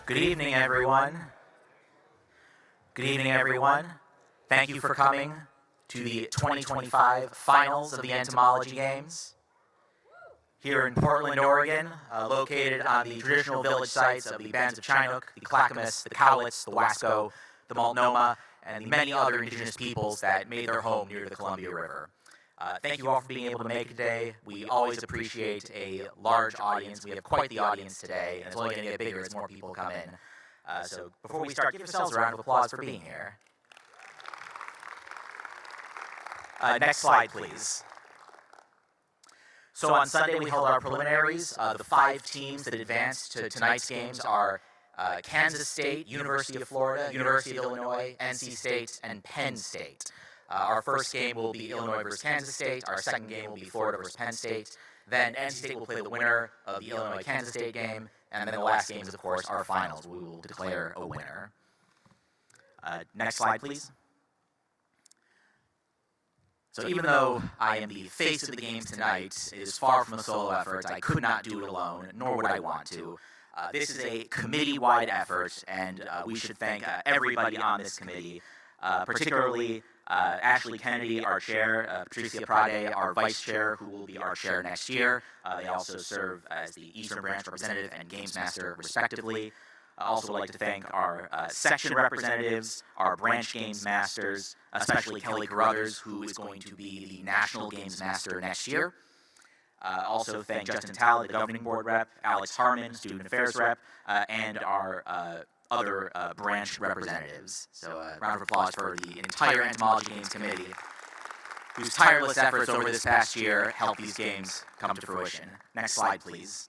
Good evening, everyone. Good evening, everyone. Thank you for coming to the 2025 finals of the Entomology Games. Here in Portland, Oregon, located on the traditional village sites of the bands of Chinook, the Clackamas, the Cowlitz, the Wasco, the Multnomah, and the many other indigenous peoples that made their home near the Columbia River. Thank you all for being able to make it today. We always appreciate a large audience. We have quite the audience today, and it's only going to get bigger as more people come in. So before we start, give yourselves a round of applause for being here. Next slide, please. So on Sunday, we held our preliminaries. The 5 teams that advanced to tonight's games are Kansas State, University of Florida, University of Illinois, NC State, and Penn State. Our first game will be Illinois versus Kansas State. Our second game will be Florida versus Penn State. Then NC State will play the winner of the Illinois-Kansas State game. And then the last games, of course, are finals. We will declare a winner. Next slide, please. So even though I am the face of the games tonight, it is far from a solo effort. I could not do it alone, nor would I want to. This is a committee-wide effort, and we should thank everybody on this committee, particularly Ashley Kennedy, our chair, Patricia Prade, our vice chair, who will be our chair next year. They also serve as the Eastern Branch representative and games master, respectively. I also would like to thank our section representatives, our branch games masters, especially Kelly Carruthers, who is going to be the national games master next year. Also thank Justin Talley, the governing board rep, Alex Harmon, student affairs rep, and our other branch representatives. So a round of applause for the entire Entomology Games Committee, whose tireless efforts over this past year helped these games come to fruition. Next slide, please.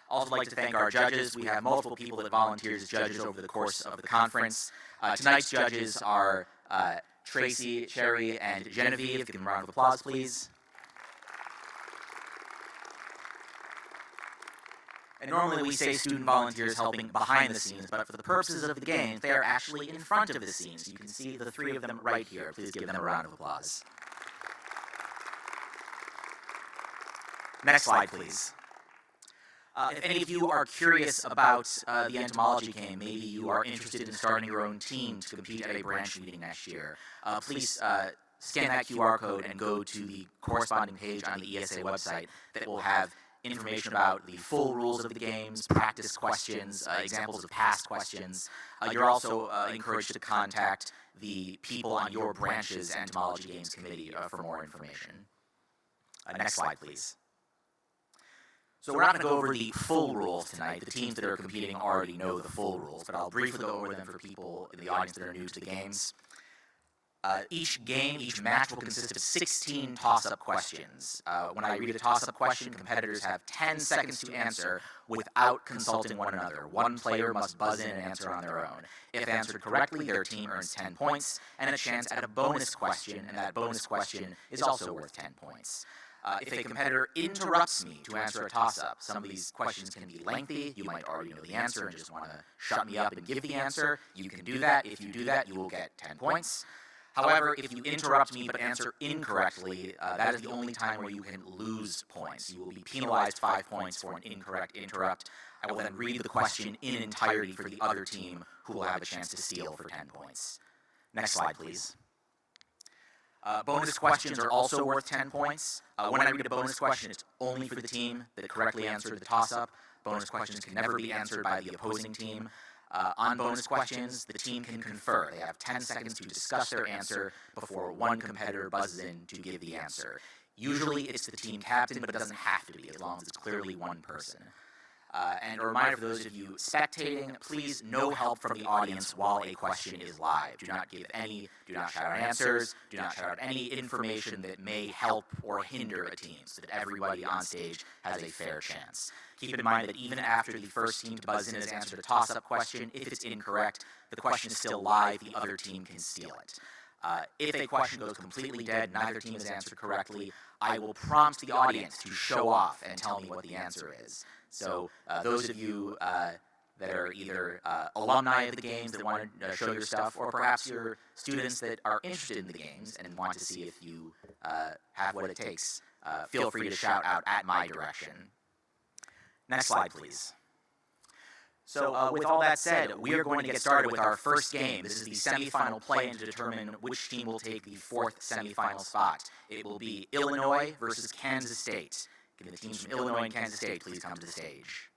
Also like to thank our judges. We have multiple people that volunteered as judges over the course of the conference. Tonight's judges are Tracy, Sherry, and Genevieve. Give them a round of applause, please. And normally we say student volunteers helping behind the scenes, but for the purposes of the game, they are actually in front of the scenes. You can see the 3 of them right here. Please give them a round of applause. Next slide, please. If any of you are curious about the Entomology game, maybe you are interested in starting your own team to compete at a branch meeting next year, please scan that QR code and go to the corresponding page on the ESA website that will have information about the full rules of the games, practice questions, examples of past questions. You're also encouraged to contact the people on your branch's Entomology Games Committee for more information. Next slide, please. So we're not going to go over the full rules tonight. The teams that are competing already know the full rules, but I'll briefly go over them for people in the audience that are new to the games. Each match will consist of 16 toss-up questions. When I read a toss-up question, competitors have 10 seconds to answer without consulting one another. One player must buzz in and answer on their own. If answered correctly, their team earns 10 points and a chance at a bonus question, and that bonus question is also worth 10 points. If a competitor interrupts me to answer a toss-up, some of these questions can be lengthy. You might already know the answer and just want to shut me up and give the answer. You can do that. If you do that, you will get 10 points. However, if you interrupt me but answer incorrectly, that is the only time where you can lose points. You will be penalized 5 points for an incorrect interrupt. I will then read the question in entirety for the other team, who will have a chance to steal for 10 points. Next slide, please. Bonus questions are also worth 10 points. When I read a bonus question, it's only for the team that correctly answered the toss-up. Bonus questions can never be answered by the opposing team. On bonus questions, the team can confer. They have 10 seconds to discuss their answer before one competitor buzzes in to give the answer. Usually it's the team captain, but it doesn't have to be, as long as it's clearly one person. And a reminder for those of you spectating, please no help from the audience while a question is live. Do not shout out answers, do not shout out any information that may help or hinder a team, so that everybody on stage has a fair chance. Keep in mind that even after the first team to buzz in has answered a toss-up question, if it's incorrect, the question is still live, the other team can steal it. If a question goes completely dead, neither team has answered correctly, I will prompt the audience to show off and tell me what the answer is. So those of you that are either alumni of the games that want to show your stuff, or perhaps you're students that are interested in the games and want to see if you have what it takes, feel free to shout out at my direction. Next slide, please. So with all that said, we are going to get started with our first game. This is the semifinal play-in to determine which team will take the fourth semifinal spot. It will be Illinois versus Kansas State. Can the teams from Illinois and Kansas State please come to the stage?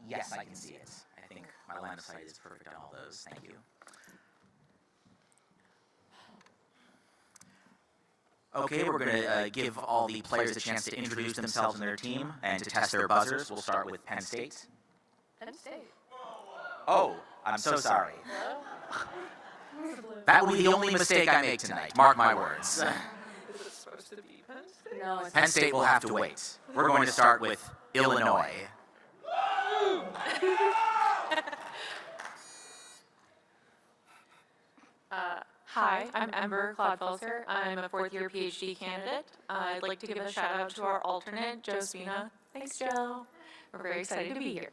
Yes, I can see it. I think my line of sight is perfect on all those. Thank you. Okay, we're going to give all the players a chance to introduce themselves and their team and to test their buzzers. We'll start with Penn State. Penn State. Oh, I'm so sorry. That will be the only mistake I make tonight. Mark my words. Is it supposed to be Penn State? No, it's Penn State will have to wait. We're going to start with Illinois. Hi, I'm Ember Clodfelser. I'm a fourth-year PhD candidate. I'd like to give a shout-out to our alternate, Joe Spina. Thanks, Joe. We're very excited to be here.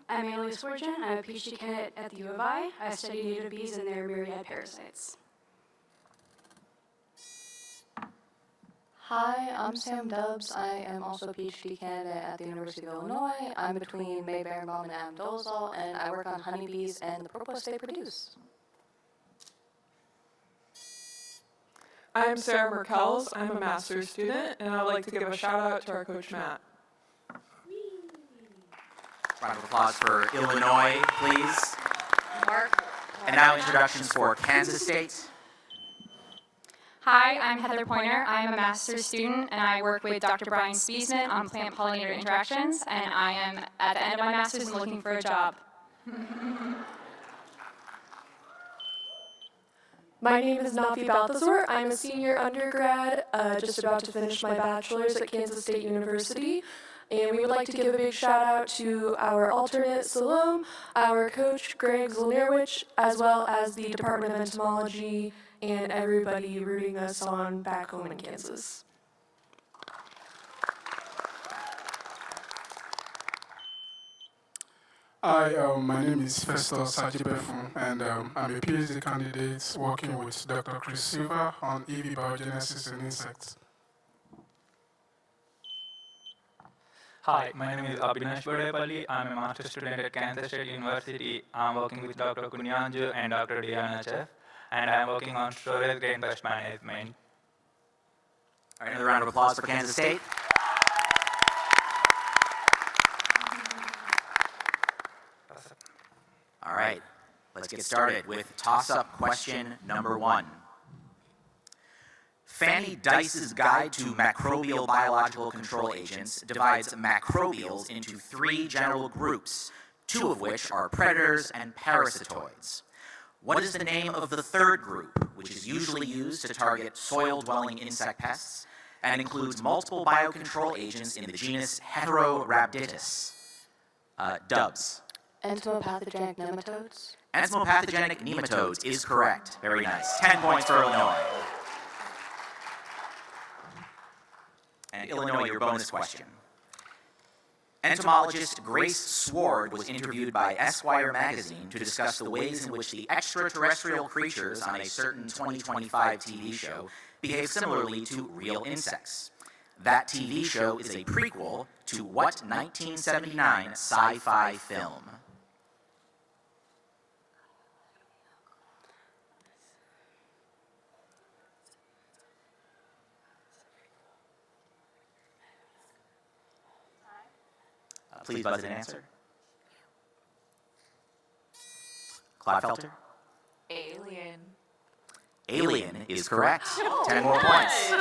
I'm Amelia Swarjan. I'm a PhD candidate at the U of I. I study native bees and their myriad parasites. Hi, I'm Sam Dubbs. I am also a PhD candidate at the University of Illinois. I'm between May Berenbaum and Adam Dolezal, and I work on honeybees and the propolis they produce. I'm Sarah Merkels. I'm a master's student, and I'd like to give a shout out to our coach, Matt. Round of applause for Illinois, please. Mark. And now introductions for Kansas State. Hi, I'm Heather Pointer. I'm a master's student, and I work with Dr. Brian Spiesman on plant-pollinator interactions, and I am at the end of my master's and looking for a job. My name is Nafi Balthazar. I'm a senior undergrad, just about to finish my bachelor's at Kansas State University. And we would like to give a big shout out to our alternate, Salome, our coach, Greg Zolnierwich, as well as the Department of Entomology and everybody rooting us on back home in Kansas. Hi, my name is Festus Sajibefun, and I'm a PhD candidate working with Dr. Chris Silva on EV biogenesis in insects. Hi, my name is Abhinash Badepalli. I'm a master's student at Kansas State University. I'm working with Dr. Kunyanju and Dr. Diana Chef, and I'm working on storage grain pest management. All right, another round of applause for Kansas State. All right, let's get started with toss-up question number 1. Fanny Dice's Guide to Macrobial Biological Control Agents divides macrobials into 3 general groups, 2 of which are predators and parasitoids. What is the name of the 3rd group, which is usually used to target soil-dwelling insect pests and includes multiple biocontrol agents in the genus Heterorhabditis? Dubs. Entomopathogenic nematodes. Entomopathogenic nematodes is correct. Very nice. 10 points for Illinois. And Illinois, your bonus question. Entomologist Grace Sward was interviewed by Esquire magazine to discuss the ways in which the extraterrestrial creatures on a certain 2025 TV show behave similarly to real insects. That TV show is a prequel to what 1979 sci-fi film? Please buzz in answer. Clodfelter? Alien. Alien is correct. 10 more points.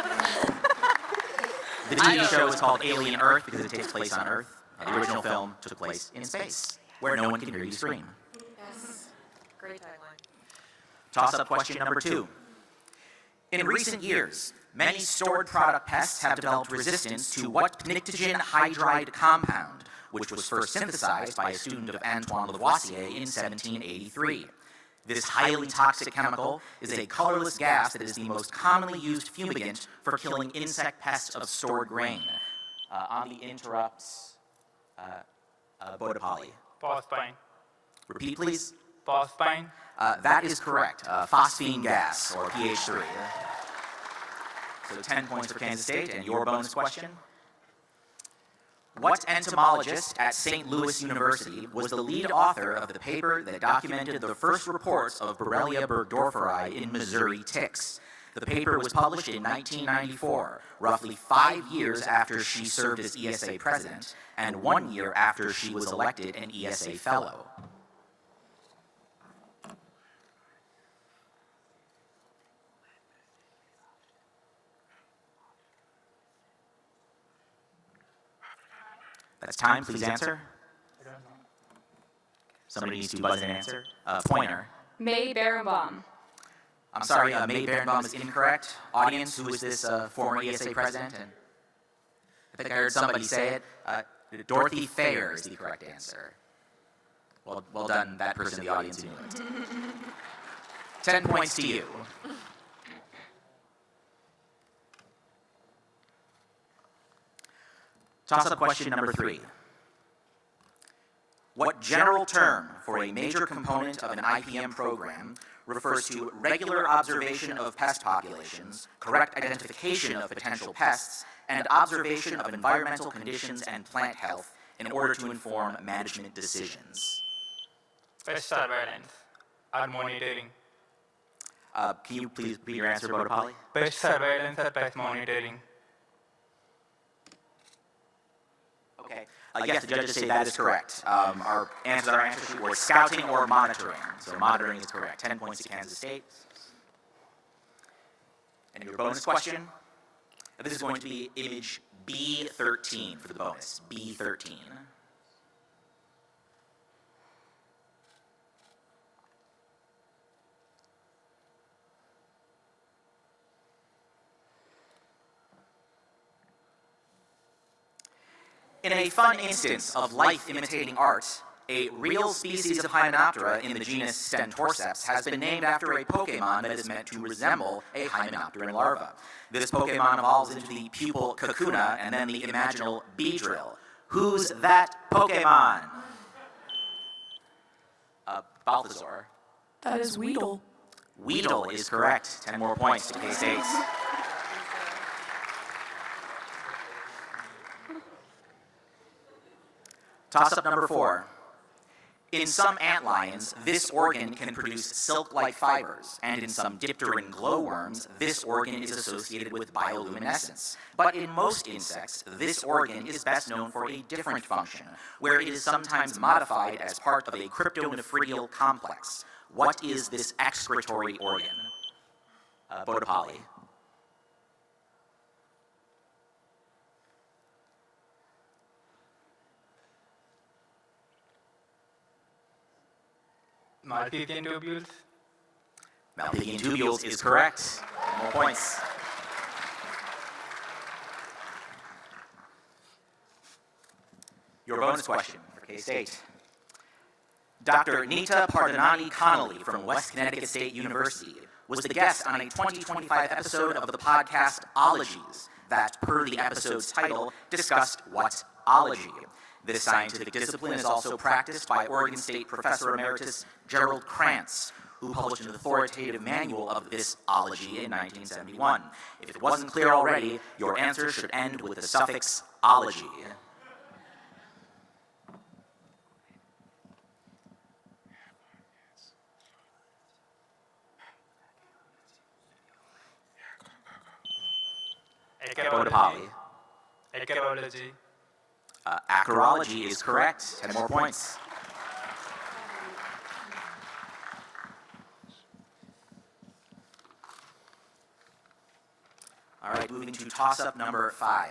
The TV show is called Alien Earth because it takes place on Earth. The original film took place in space, where no one can hear you scream. Yes. Great tagline. Toss-up question number 2. In recent years, many stored product pests have developed resistance to what pnictogen hydride compound, which was first synthesized by a student of Antoine Lavoisier in 1783. This highly toxic chemical is a colorless gas that is the most commonly used fumigant for killing insect pests of stored grain. On the interrupts, Bodapalli. Phosphine. Repeat, please. Phosphine. That is correct. Phosphine gas, or pH3. So 10 points for Kansas State, and your bonus question. What entomologist at St. Louis University was the lead author of the paper that documented the first reports of Borrelia burgdorferi in Missouri ticks? The paper was published in 1994, roughly 5 years after she served as ESA president, and 1 year after she was elected an ESA fellow. That's time, please answer. Somebody needs to buzz in and answer. Pointer. May Berenbaum. I'm sorry, May Berenbaum is incorrect. Audience, who is this former ESA president? And I think I heard somebody say it. Dorothy Thayer is the correct answer. Well done, that person in the audience who knew it. 10 points to you. Toss-up question number 3. What general term for a major component of an IPM program refers to regular observation of pest populations, correct identification of potential pests, and observation of environmental conditions and plant health in order to inform management decisions? Pest surveillance or monitoring. Can you please repeat your answer, Bodapalli? Pest surveillance or pest monitoring. Okay. Yes, the judges say that is correct. Our answer sheet were scouting or monitoring. So monitoring is correct. 10 points to Kansas State. And your bonus question? This is going to be image B13 for the bonus. B13. In a fun instance of life imitating art, a real species of Hymenoptera in the genus Stentorceps has been named after a Pokemon that is meant to resemble a Hymenopteran larva. This Pokemon evolves into the pupil Kakuna and then the imaginal Beedrill. Who's that Pokemon? Balthazar. That is Weedle. Weedle is correct. 10 more points to K-State. Toss-up number 4. In some antlions, this organ can produce silk-like fibers, and in some dipteran glowworms, this organ is associated with bioluminescence. But in most insects, this organ is best known for a different function, where it is sometimes modified as part of a cryptonephridial complex. What is this excretory organ? Bodapalli. Malpighian tubules. Malpighian tubules is correct. 10 more points. Your bonus question for K-State. Dr. Nita Pardonani Connolly from West Connecticut State University was the guest on a 2025 episode of the podcast Ologies that, per the episode's title, discussed what ology. This scientific discipline is also practiced by Oregon State Professor Emeritus Gerald Krantz, who published an authoritative manual of this ology in 1971. If it wasn't clear already, your answer should end with the suffix ology. Bodapalli. Ecology. Acarology is correct. 10 more points. All right, moving to toss-up number 5.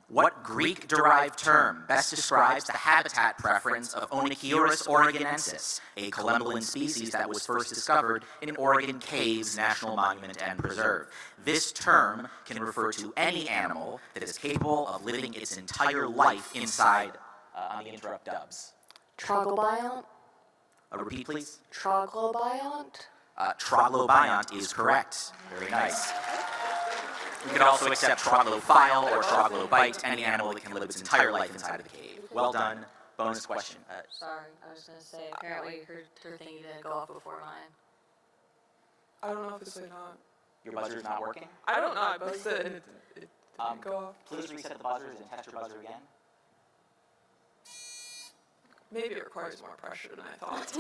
What Greek-derived term best describes the habitat preference of Onychiurus oregonensis, a columbian species that was first discovered in Oregon Caves National Monument and Preserve? This term can refer to any animal that is capable of living its entire life inside, on the interrupt dubs. Troglobiont? Repeat, please. Troglobiont? Troglobiont is correct. Very nice. We could also accept troglophile or troglobite, any animal that can live its entire life inside of the cave. Well done. Bonus question. Sorry, I was going to say, apparently her thingy didn't go off before mine. I don't know if it's like not. Your buzzer's not working? I don't know. I buzzed it and it didn't go off. Please reset the buzzers and test your buzzer again. Maybe it requires more pressure than I thought.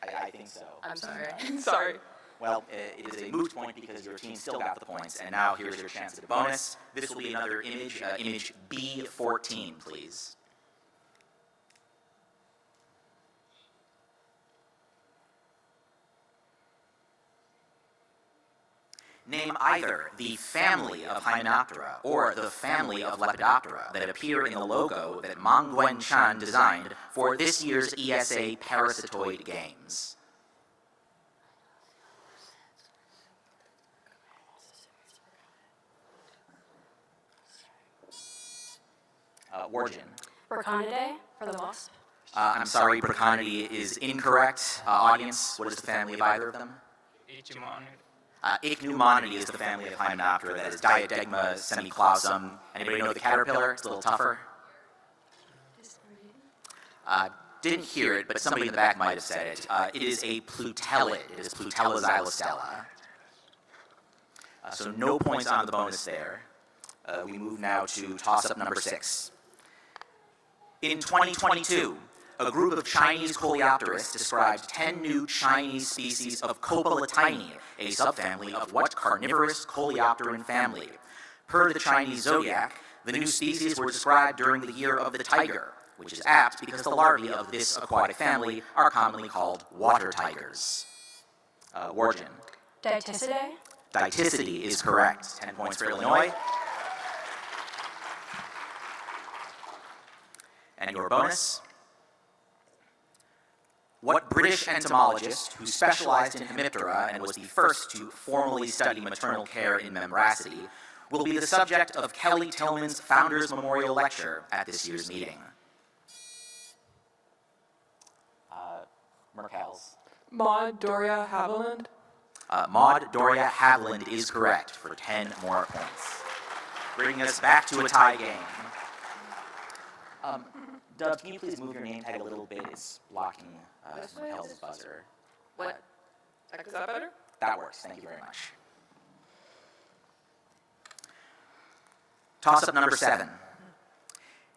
I think so. I'm sorry. Sorry. Well, it is a moot point because your team still got the points, and now here's your chance at a bonus. This will be another image, image B14, please. Name either the family of Hymenoptera or the family of Lepidoptera that appear in the logo that Mangwen Chan designed for this year's ESA Parasitoid Games. Warjin. Braconidae for the wasp. I'm sorry, Braconidae is incorrect. Audience, what is the family of either of them? Ichneumonidae is the family of Hymenoptera. That is Diadegma semiclausum. Anybody know the caterpillar? It's a little tougher. Didn't hear it, but somebody in the back might have said it. It is a plutellid. It is Plutella xylostella. So no points on the bonus there. We move now to toss-up number 6. In 2022, a group of Chinese coleopterists described 10 new Chinese species of Copelatinae, a subfamily of what carnivorous coleopteran family? Per the Chinese zodiac, the new species were described during the year of the tiger, which is apt because the larvae of this aquatic family are commonly called water tigers. Warjin. Diticidae. Diticidae is correct. 10 points for Illinois. And your bonus. What British entomologist, who specialized in Hemiptera and was the first to formally study maternal care in membracity, will be the subject of Kelly Tillman's Founders Memorial Lecture at this year's meeting? Merkels. Maud Doria Haviland. Maud Doria Haviland is correct for 10 more points, bringing us back to a tie game. Dub, can you please move your name tag a little bit? It's blocking Merkel's buzzer. What? Is that better? That works. Thank you very much. Toss-up number 7.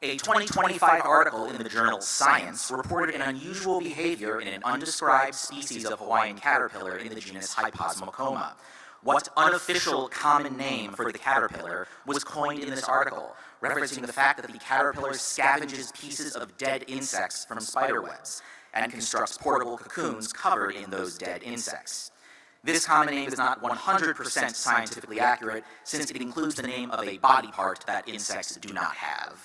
A 2025 article in the journal Science reported an unusual behavior in an undescribed species of Hawaiian caterpillar in the genus Hyposmocoma. What unofficial common name for the caterpillar was coined in this article, referencing the fact that the caterpillar scavenges pieces of dead insects from spider webs and constructs portable cocoons covered in those dead insects? This common name is not 100% scientifically accurate, since it includes the name of a body part that insects do not have.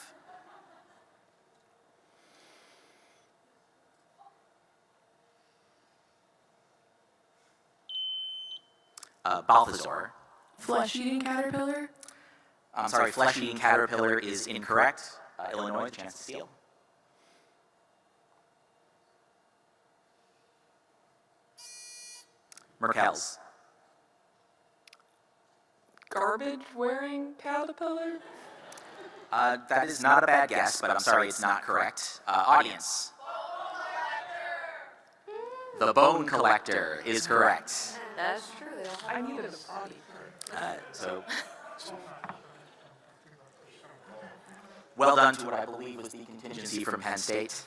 Balthazar. Flesh-eating caterpillar. I'm sorry, flesh-eating caterpillar is incorrect. Illinois, chance to steal. Merkels. Garbage-wearing caterpillar? That is not a bad guess, but I'm sorry, it's not correct. Audience. The bone collector is correct. That's true. I needed a body part. Well done to what I believe was the contingency from Penn State.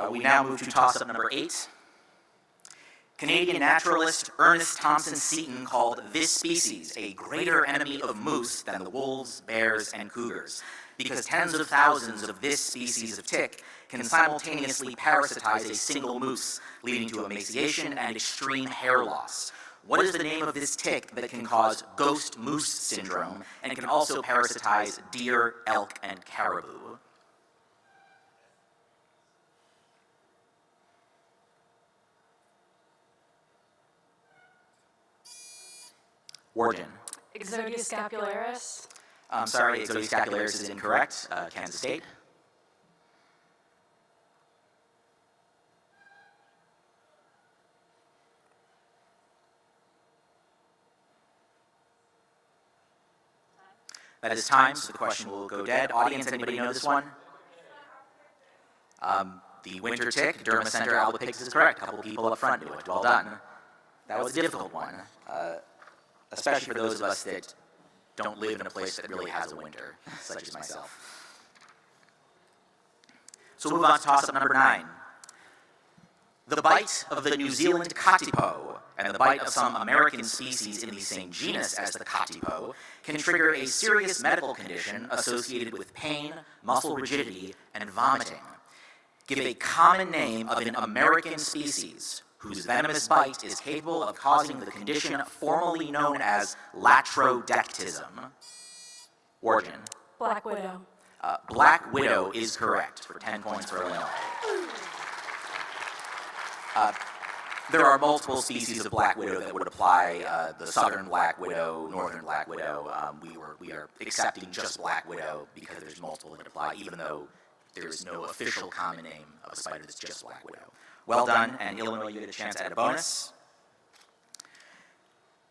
We now move to toss-up number 8. Canadian naturalist Ernest Thompson Seton called this species a greater enemy of moose than the wolves, bears, and cougars, because tens of thousands of this species of tick can simultaneously parasitize a single moose, leading to emaciation and extreme hair loss. What is the name of this tick that can cause ghost moose syndrome and can also parasitize deer, elk, and caribou? Warden. Exodia scapularis. I'm sorry, Exodia scapularis is incorrect. Kansas State. That is time, so the question will go dead. Audience, anybody know this one? The winter tick, Dermacenter albopictus is correct. A couple people up front knew it. Well done. That was a difficult one, especially for those of us that don't live in a place that really has a winter, such as myself. So we'll move on to toss-up number 9. The bite of the New Zealand katipo and the bite of some American species in the same genus as the katipo can trigger a serious medical condition associated with pain, muscle rigidity, and vomiting. Give a common name of an American species whose venomous bite is capable of causing the condition formerly known as latrodectism. Warden. Black widow. Black widow is correct, for 10 points for Illinois. There are multiple species of black widow that would apply. The southern black widow, northern black widow. We are accepting just black widow because there's multiple that apply, even though there is no official common name of a spider that's just black widow. Well done, and Illinois, you get a chance to add a bonus.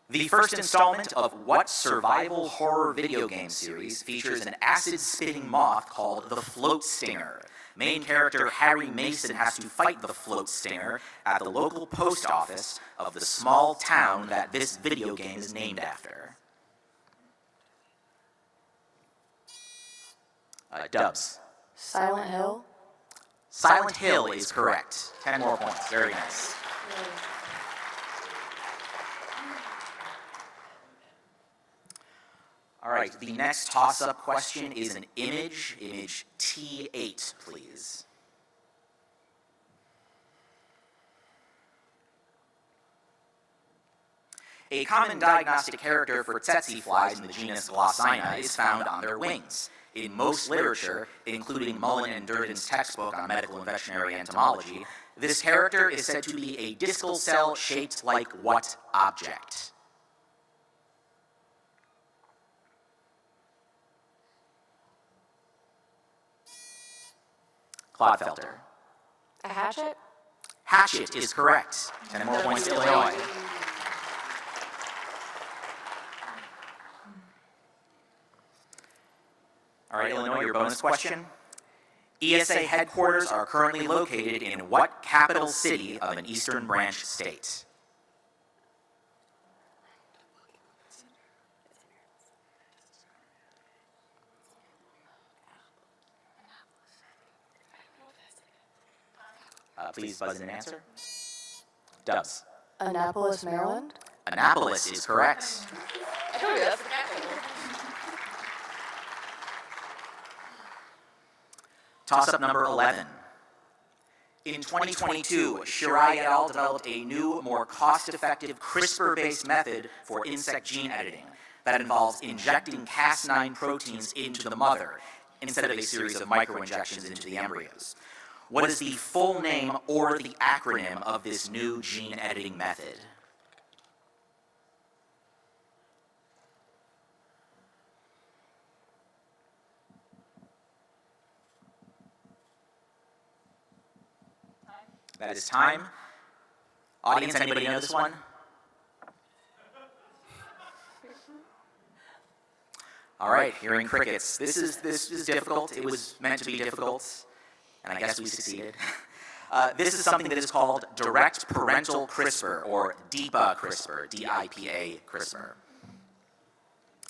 The first installment of what survival horror video game series features an acid-spitting moth called the Float Stinger? Main character Harry Mason has to fight the Float Stinger at the local post office of the small town that this video game is named after. Dubs. Silent Hill. Silent Hill is correct. 10 more points. Very nice. All right, the next toss-up question is an image T8, please. A common diagnostic character for tsetse flies in the genus Glossina is found on their wings. In most literature, including Mullen and Durden's textbook on medical and veterinary entomology, this character is said to be a discal cell shaped like what object? Clodfelter. A hatchet? Hatchet is correct. 10 more points to Illinois. All right, Illinois, your bonus question. ESA headquarters are currently located in what capital city of an Eastern Branch state? Please buzz in an answer. Dubs. Annapolis, Maryland. Annapolis is correct. I told you that's the capital. Toss-up number 11. In 2022, Shirai et al. Developed a new, more cost-effective CRISPR-based method for insect gene editing that involves injecting Cas9 proteins into the mother instead of a series of microinjections into the embryos. What is the full name or the acronym of this new gene editing method? That is time. Audience, anybody know this one? All right, hearing crickets. This is difficult. It was meant to be difficult, and I guess we succeeded. This is something that is called direct parental CRISPR, or DIPA CRISPR, D-I-P-A CRISPR.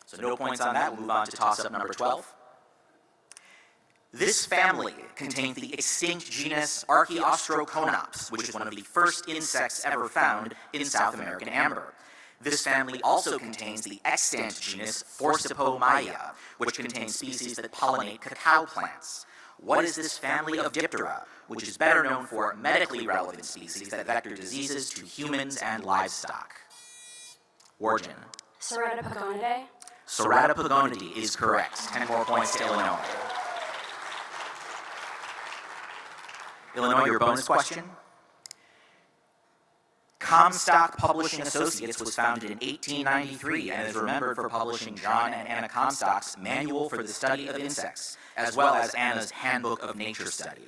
So no points on that. We'll move on to toss-up number 12. This family contains the extinct genus Archaeostroconops, which is one of the first insects ever found in South American amber. This family also contains the extant genus Forcipomyia, which contains species that pollinate cacao plants. What is this family of Diptera, which is better known for medically relevant species that vector diseases to humans and livestock? Warjin. Serrata pagonidae. Serrata pagonidae is correct. 10 more points to Illinois. Illinois, your bonus question. Comstock Publishing Associates was founded in 1893 and is remembered for publishing John and Anna Comstock's Manual for the Study of Insects, as well as Anna's Handbook of Nature Study.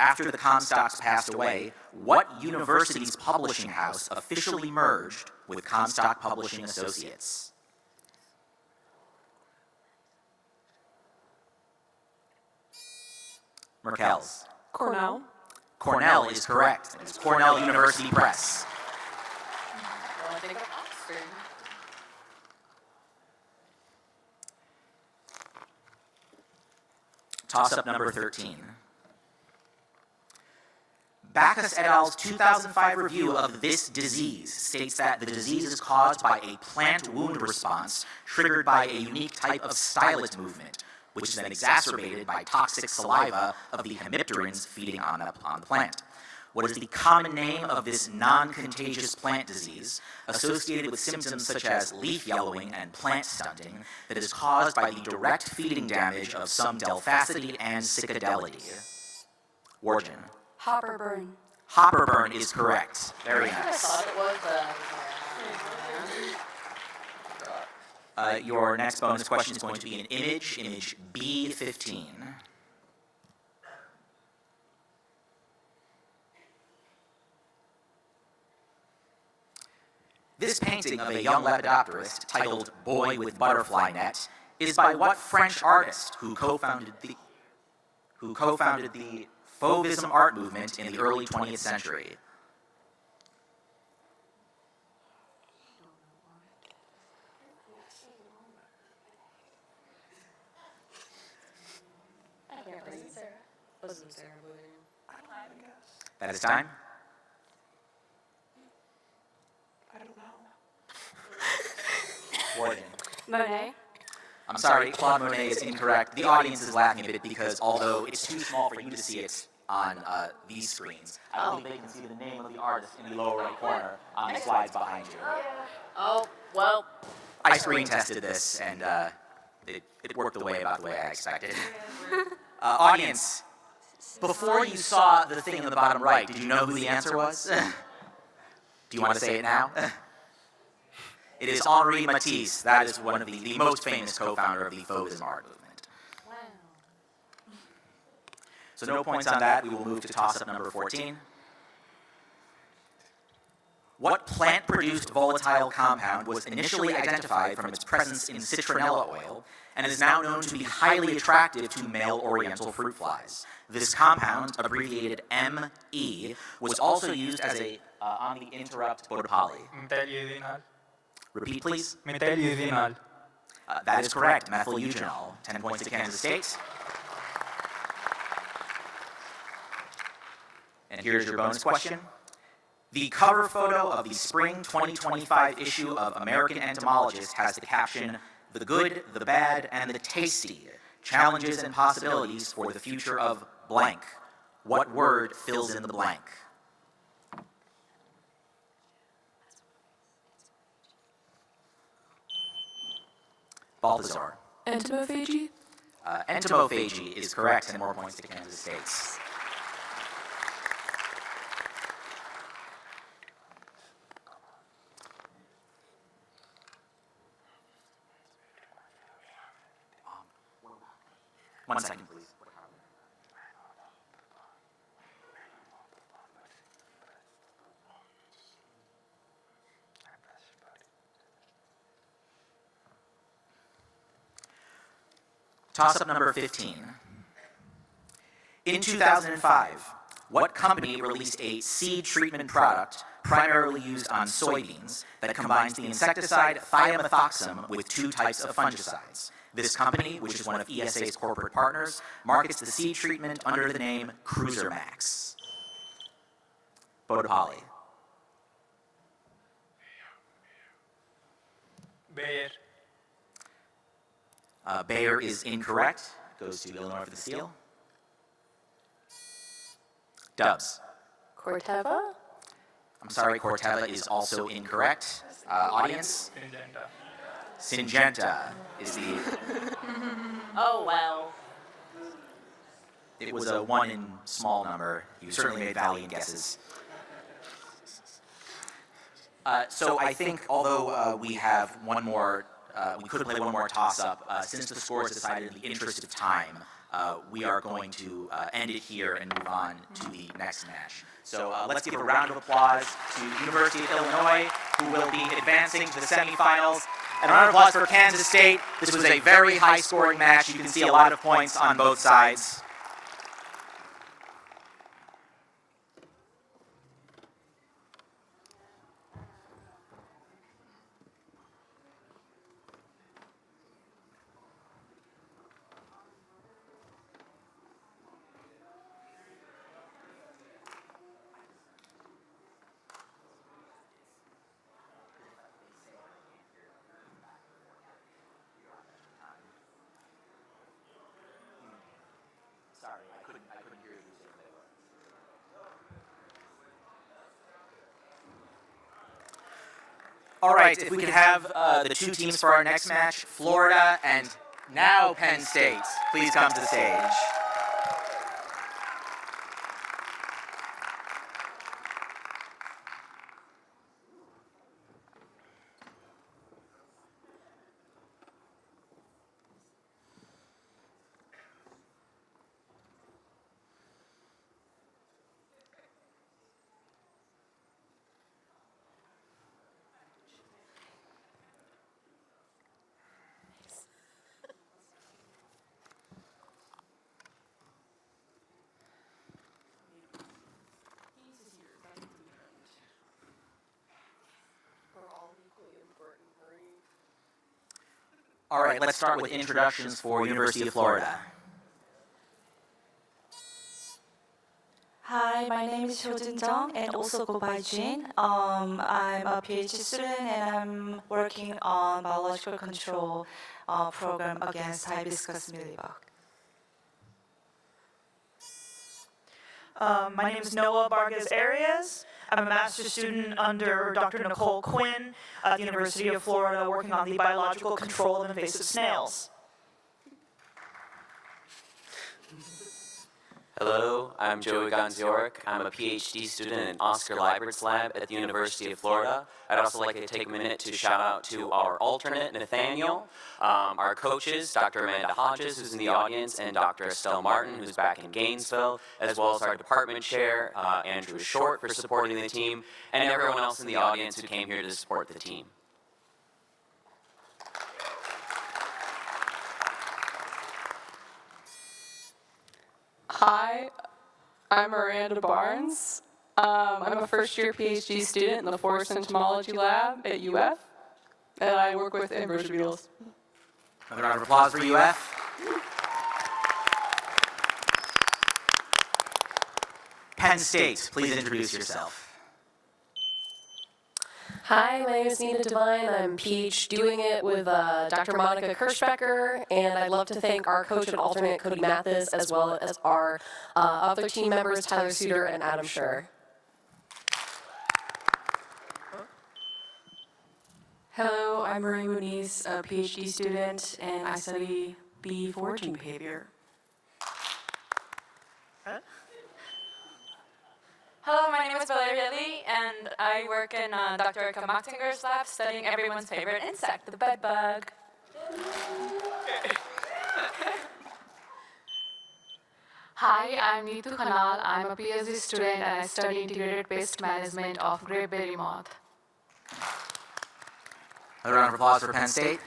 After the Comstocks passed away, what university's publishing house officially merged with Comstock Publishing Associates? Merkels. Cornell. Cornell is correct. It's Cornell University Press. Well, I think of Oxford. Toss-up number 13. Backus et al.'s 2005 review of this disease states that the disease is caused by a plant wound response triggered by a unique type of stylet movement, which is then exacerbated by toxic saliva of the hemipterans feeding on the plant. What is the common name of this non-contagious plant disease associated with symptoms such as leaf yellowing and plant stunting that is caused by the direct feeding damage of some Delphacity and Cicadellidae? Warjin. Hopper burn. Hopper burn is correct. Very I nice. thought it was Your next bonus question is going to be an image B15. This painting of a young lepidopterist, titled Boy with Butterfly Net, is by what French artist who co-founded the Fauvism art movement in the early 20th century? That is time. I don't know. Warden. Monet. I'm sorry, Claude Monet is incorrect. The audience is laughing a bit because although it's too small for you to see it on these screens, I believe they can see the name of the artist in the lower right corner on the slides behind you. Oh, well. I screen tested this and it worked about the way I expected. Audience, before you saw the thing in the bottom right, did you know who the answer was? Do you want to say it now? It is Henri Matisse. That is one of the most famous co-founder of the Fauvism art movement. Wow. So no points on that. We will move to toss-up number 14. What plant-produced volatile compound was initially identified from its presence in citronella oil and is now known to be highly attractive to male oriental fruit flies? This compound, abbreviated ME, was also used as a on the interrupt Bodapalli. Methyl-eugenol. Repeat, please. Methyl-eugenol. That is correct, methyl eugenol. 10 points to Kansas State. And here's your bonus question. The cover photo of the spring 2025 issue of American Entomologist has the caption, "The Good, the Bad, and the Tasty, Challenges and Possibilities for the Future of blank." What word fills in the blank? Balthazar. Entomophagy. Entomophagy is correct, and more points to Kansas State. One second, please. Toss-up number 15. In 2005, what company released a seed treatment product primarily used on soybeans that combines the insecticide thiamethoxam with 2 types of fungicides? This company, which is one of ESA's corporate partners, markets the seed treatment under the name Cruiser Max. Bodapalli. Bayer. Bayer is incorrect. Goes to Illinois for the steal. Dubs. Corteva? I'm sorry, Corteva is also incorrect. Audience? Syngenta is the... Oh, well. It was a 1 in small number. You certainly made valiant guesses. So I think, although we have one more, we could play one more toss-up, since the score is decided in the interest of time, we are going to end it here and move on to the next match. So let's give a round of applause to University of Illinois, who will be advancing to the semifinals. And a round of applause for Kansas State. This was a very high-scoring match. You can see a lot of points on both sides. All right, if we could have the two teams for our next match, Florida and now Penn State, please come to the stage. All right, let's start with introductions for University of Florida. Hi, my name is Hyojin Jung and also go by Jin. I'm a PhD student and I'm working on biological control program against hibiscus mealybug. My name is Noah Vargas Arias. I'm a master's student under Dr. Nicole Quinn at the University of Florida working on the biological control of invasive snails. Hello, I'm Joey Gonziorek. I'm a PhD student in Oscar Leibert's lab at the University of Florida. I'd also like to take a minute to shout out to our alternate, Nathaniel, our coaches, Dr. Amanda Hodges, who's in the audience, and Dr. Estelle Martin, who's back in Gainesville, as well as our department chair, Andrew Short, for supporting the team, and everyone else in the audience who came here to support the team. Hi, I'm Miranda Barnes. I'm a first-year PhD student in the Forest Entomology Lab at UF, and I work with invertebrate beetles. Another round of applause for UF. Penn State, please introduce yourself. Hi, my name is Nina Devine. I'm PhD doing it with Dr. Monica Kirschbecker, and I'd love to thank our coach and alternate, Cody Mathis, as well as our other team members, Tyler Suter and Adam Schur. Hello, I'm Marie Muniz, a PhD student, and I study bee foraging behavior. Hello, my name is Valeria Lee, and I work in Dr. Erika Machtinger's lab studying everyone's favorite insect, the bedbug. Hi, I'm Neetu Khanal. I'm a PhD student and I study integrated pest management of grayberry moth. Another round of applause for Penn State.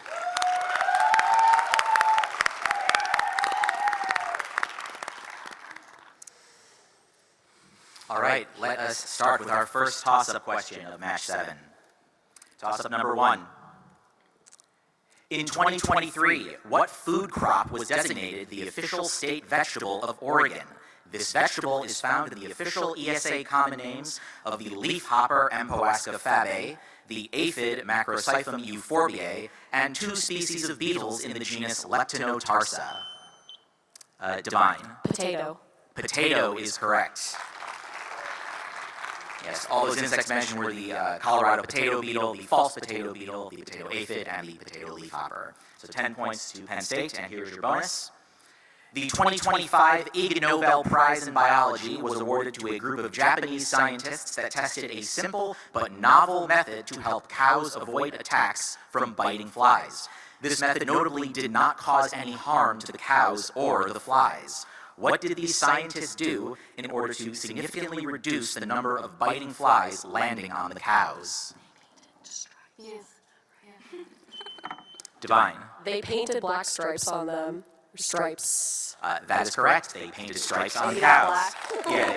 All right, let us start with our first toss-up question of match 7. Toss-up number 1. In 2023, what food crop was designated the official state vegetable of Oregon? This vegetable is found in the official ESA common names of the leafhopper Empoasca fabae, the aphid Macroscyphum euphorbiae, and 2 species of beetles in the genus Leptinotarsa. Divine. Potato. Potato is correct. Yes, all those insects mentioned were the Colorado potato beetle, the false potato beetle, the potato aphid, and the potato leafhopper. So 10 points to Penn State, and here's your bonus. The 2025 Ig Nobel Prize in Biology was awarded to a group of Japanese scientists that tested a simple but novel method to help cows avoid attacks from biting flies. This method notably did not cause any harm to the cows or the flies. What did these scientists do in order to significantly reduce the number of biting flies landing on the cows? Divine. They painted black stripes on them. Stripes. That is correct. They painted stripes on the cows. Yeah,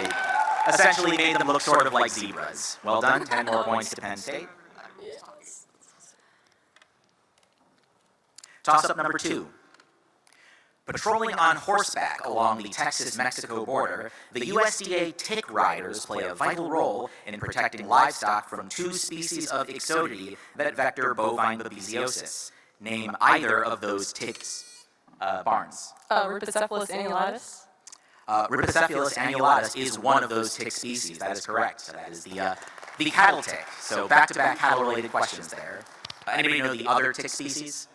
they essentially made them look sort of like zebras. Well done. 10 more points to Penn State. Toss-up number 2. Patrolling on horseback along the Texas-Mexico border, the USDA tick riders play a vital role in protecting livestock from 2 species of ixodes that vector bovine babesiosis. Name either of those ticks. Barnes. Rhipicephalus annulatus. Rhipicephalus annulatus is one of those tick species. That is correct. So that is the cattle tick. So back-to-back cattle-related questions there. Anybody know the other tick species?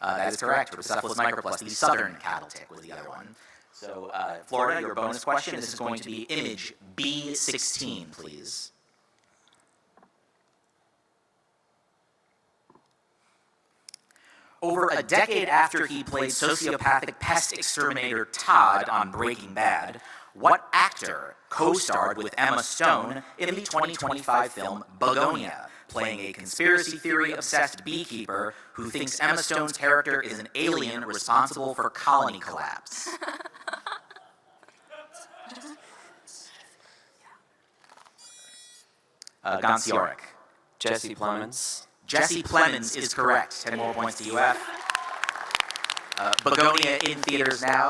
That is correct. Rhipicephalus microplus. The southern cattle tick was the other one. So Florida, your bonus question. This is going to be image B16, please. Over a decade after he played sociopathic pest exterminator Todd on Breaking Bad, what actor co-starred with Emma Stone in the 2025 film Begonia, playing a conspiracy theory-obsessed beekeeper who thinks Emma Stone's character is an alien responsible for colony collapse? Gonsiorek. Jesse Plemons. Jesse Plemons is correct. 10 more points to UF. Begonia in theaters now.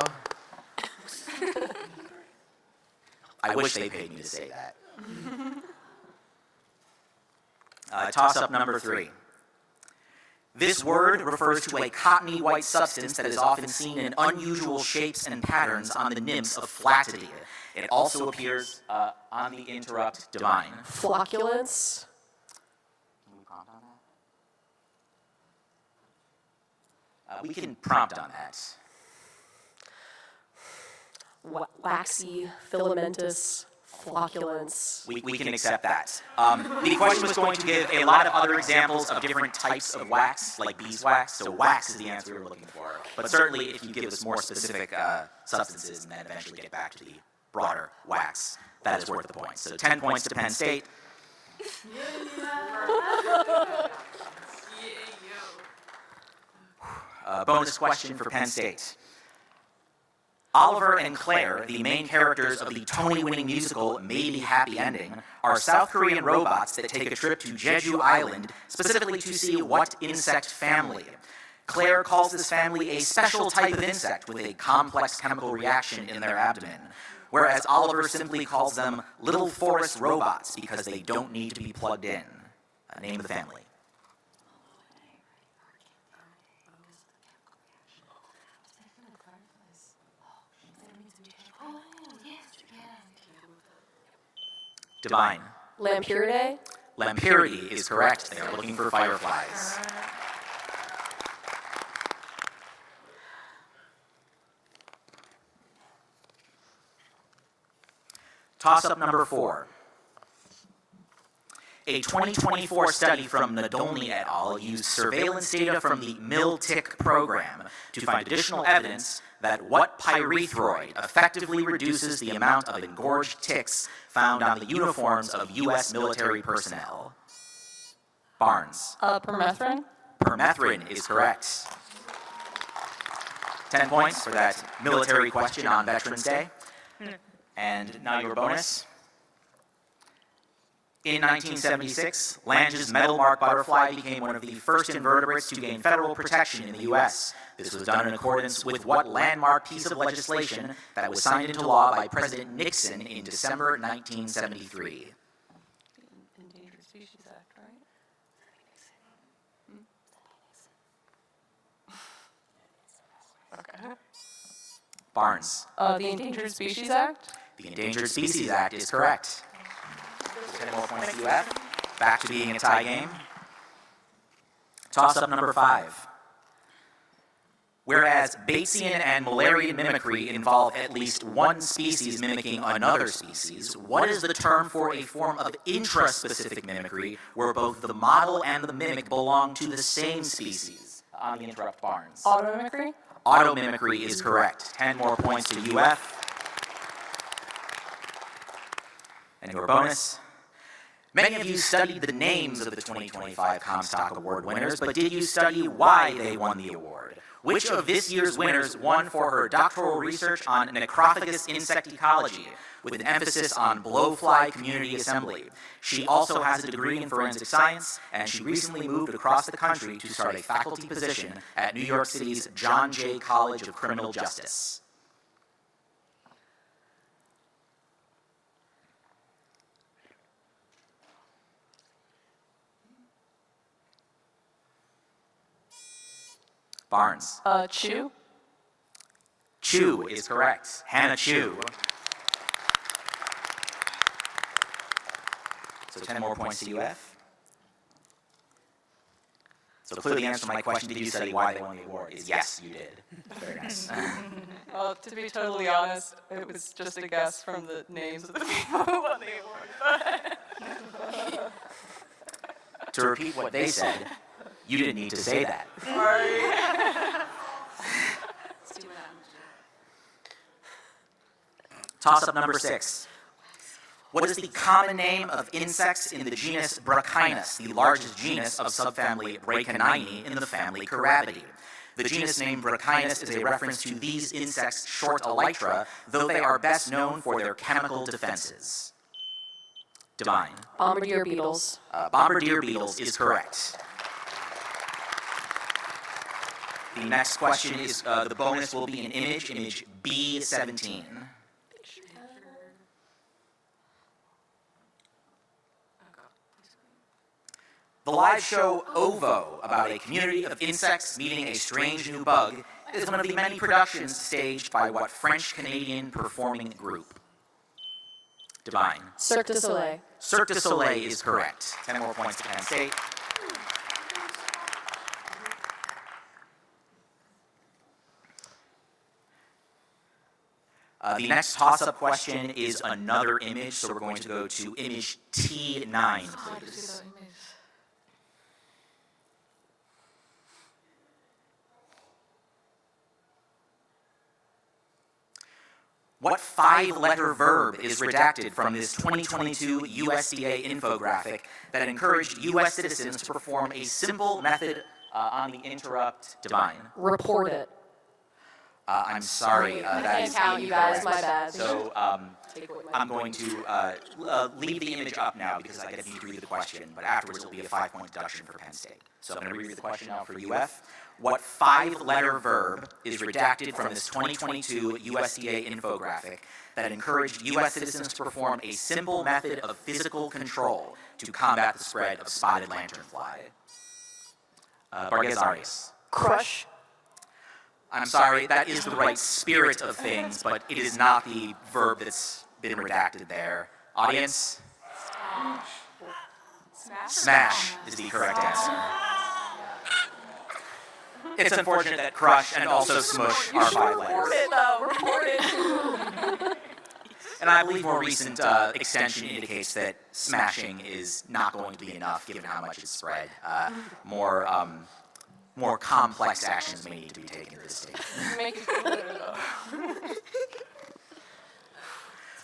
I wish they paid me to say that. Toss-up number 3. This word refers to a cottony white substance that is often seen in unusual shapes and patterns on the nymphs of Flatidea. It also appears on the Interrupt Divine. Flocculence. We can prompt on that. Waxy, filamentous, flocculence. We can accept that. The question was going to give a lot of other examples of different types of wax, like beeswax, so wax is the answer we were looking for. But certainly if you give us more specific substances and then eventually get back to the broader wax, that is worth the points. So 10 points to Penn State. Bonus question for Penn State. Oliver and Claire, the main characters of the Tony-winning musical Maybe Happy Ending, are South Korean robots that take a trip to Jeju Island, specifically to see what insect family. Claire calls this family a special type of insect with a complex chemical reaction in their abdomen, whereas Oliver simply calls them little forest robots because they don't need to be plugged in. Name of the family. Divine. Lampyridae? Lampyridae is correct. They are looking for fireflies. Toss-up number 4. A 2024 study from Nadolny et al. Used surveillance data from the mill-tick program to find additional evidence that what pyrethroid effectively reduces the amount of engorged ticks found on the uniforms of U.S. military personnel. Barnes. Permethrin. Permethrin is correct. 10 points for that military question on Veterans Day. And now your bonus. In 1976, Lange's metal-marked butterfly became one of the first invertebrates to gain federal protection in the U.S. This was done in accordance with what landmark piece of legislation that was signed into law by President Nixon in December 1973? Endangered Species Act, right? Okay. Barnes. The Endangered Species Act? The Endangered Species Act is correct. 10 more points to UF. Back to being a tie game. Toss-up number 5. Whereas Batesian and Müllerian mimicry involve at least one species mimicking another species, what is the term for a form of intraspecific mimicry where both the model and the mimic belong to the same species? On the interrupt, Barnes. Automimicry? Automimicry is correct. 10 more points to UF. And your bonus. Many of you studied the names of the 2025 Comstock Award winners, but did you study why they won the award? Which of this year's winners won for her doctoral research on necrophagus insect ecology, with an emphasis on blowfly community assembly? She also has a degree in forensic science, and she recently moved across the country to start a faculty position at New York City's John Jay College of Criminal Justice. Barnes. Chu? Chu is correct. Hannah Chu. So 10 more points to UF. So clearly the answer to my question, did you study why they won the award, is yes, you did. Very nice. Well, to be totally honest, it was just a guess from the names of the people who won the award. To repeat what they said, you didn't need to say that. Toss-up number 6. What is the common name of insects in the genus Brachinus, the largest genus of subfamily Brachininae in the family Carabidae? The genus name Brachinus is a reference to these insects' short elytra, though they are best known for their chemical defenses. Divine. Bombardier beetles. Bombardier beetles is correct. The next question is, the bonus will be an image B17. The live show OVO, about a community of insects meeting a strange new bug, is one of the many productions staged by what French-Canadian performing group? Divine. Cirque du Soleil. Cirque du Soleil is correct. 10 more points to Penn State. The next toss-up question is another image, so we're going to go to image T9, please. What 5-letter verb is redacted from this 2022 USDA infographic that encouraged U.S. citizens to perform a simple method on the interrupt? Divine. Report it. I'm sorry. I can't count, you guys. My bad. So I'm going to leave the image up now because I need to read the question, but afterwards it'll be a 5-point deduction for Penn State. So I'm going to reread the question now for UF. What 5-letter verb is redacted from this 2022 USDA infographic that encouraged U.S. citizens to perform a simple method of physical control to combat the spread of spotted lanternfly? Vargas Arias. Crush. I'm sorry, that is the right spirit of things, but it is not the verb that's been redacted there. Audience? Smash is the correct answer. It's unfortunate that crush and also smush are 5 letters. Report it. And I believe more recent extension indicates that smashing is not going to be enough given how much it's spread. More complex actions may need to be taken at this stage.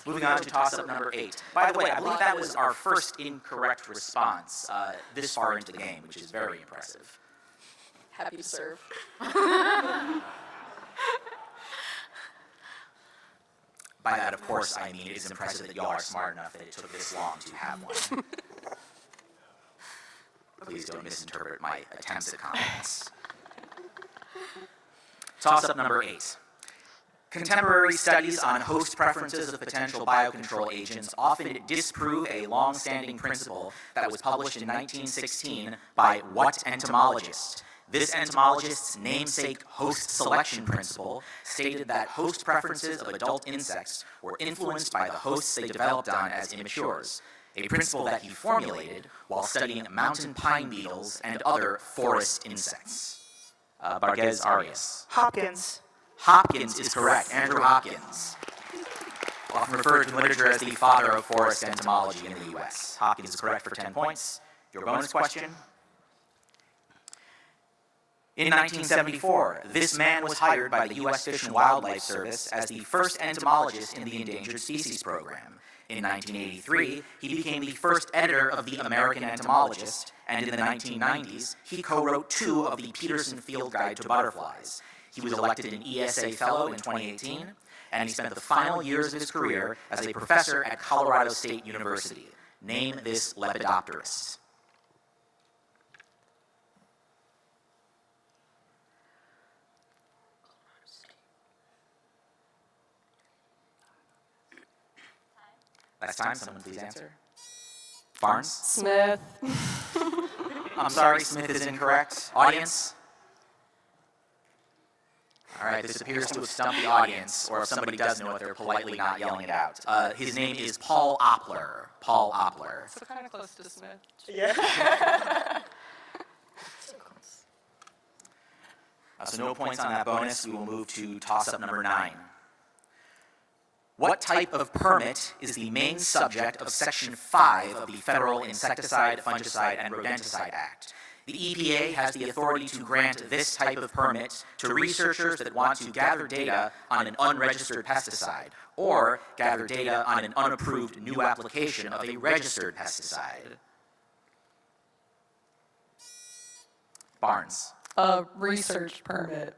Moving on to toss-up number 8. By the way, I believe that was our first incorrect response this far into the game, which is very impressive. Happy to serve. By that, of course, I mean it is impressive that y'all are smart enough that it took this long to have one. Please don't misinterpret my attempts at compliments. Toss-up number 8. Contemporary studies on host preferences of potential biocontrol agents often disprove a long-standing principle that was published in 1916 by what entomologist? This entomologist's namesake host selection principle stated that host preferences of adult insects were influenced by the hosts they developed on as immatures, a principle that he formulated while studying mountain pine beetles and other forest insects. Barguez Arias. Hopkins. Hopkins is correct. Andrew Hopkins. Often referred to in literature as the father of forest entomology in the U.S. Hopkins is correct for 10 points. Your bonus question. In 1974, this man was hired by the U.S. Fish and Wildlife Service as the first entomologist in the Endangered Species Program. In 1983, he became the first editor of the American Entomologist, and in the 1990s, he co-wrote 2 of the Peterson Field Guide to Butterflies. He was elected an ESA Fellow in 2018, and he spent the final years of his career as a professor at Colorado State University. Name this lepidopterist. Last time, someone please answer. Barnes? Smith. I'm sorry, Smith is incorrect. Audience? All right, this appears to have stumped the audience, or if somebody does know it, they're politely not yelling it out. His name is Paul Oppler. Paul Oppler. So kind of close to Smith. Yeah. So no points on that bonus. We will move to toss-up number 9. What type of permit is the main subject of Section 5 of the Federal Insecticide, Fungicide, and Rodenticide Act? The EPA has the authority to grant this type of permit to researchers that want to gather data on an unregistered pesticide or gather data on an unapproved new application of a registered pesticide. Barnes. A research permit.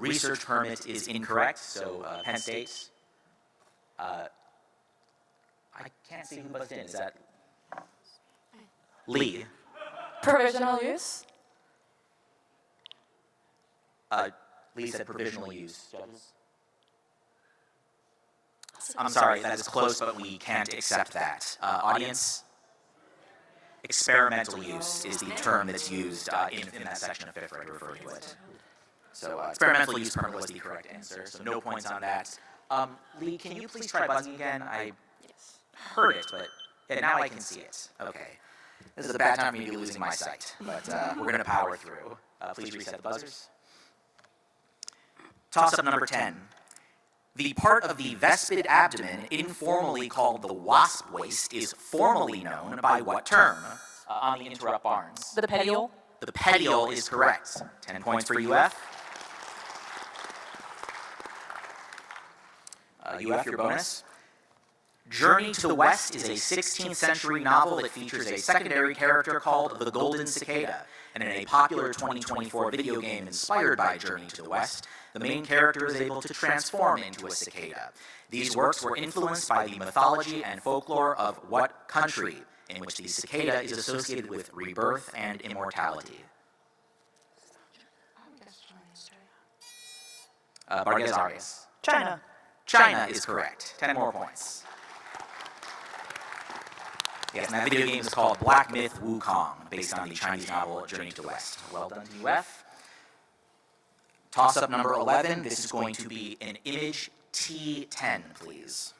Research permit is incorrect, so Penn State. I can't see who buzzed in. Is that Lee? Provisional use? Lee said provisional use. Judges? I'm sorry, that is close, but we can't accept that. Audience? Experimental use is the term that's used in that section of FIFRA to refer to it. So experimental use permit was the correct answer, so no points on that. Lee, can you please try buzzing again? I heard it, but now I can see it. Okay. This is a bad time for me to be losing my sight, but we're going to power through. Please reset the buzzers. Toss-up number 10. The part of the vespid abdomen, informally called the wasp waist, is formally known by what term? On the interrupt Barnes. The petiole. The petiole is correct. 10 points for UF. UF, your bonus. Journey to the West is a 16th century novel that features a secondary character called the Golden Cicada, and in a popular 2024 video game inspired by Journey to the West, the main character is able to transform into a cicada. These works were influenced by the mythology and folklore of what country, in which the cicada is associated with rebirth and immortality? Barguez Arias. China. China is correct. 10 more points. Yes, and that video game is called Black Myth Wukong, based on the Chinese novel Journey to the West. Well done to UF. Toss-up number 11. This is going to be an image T10, please.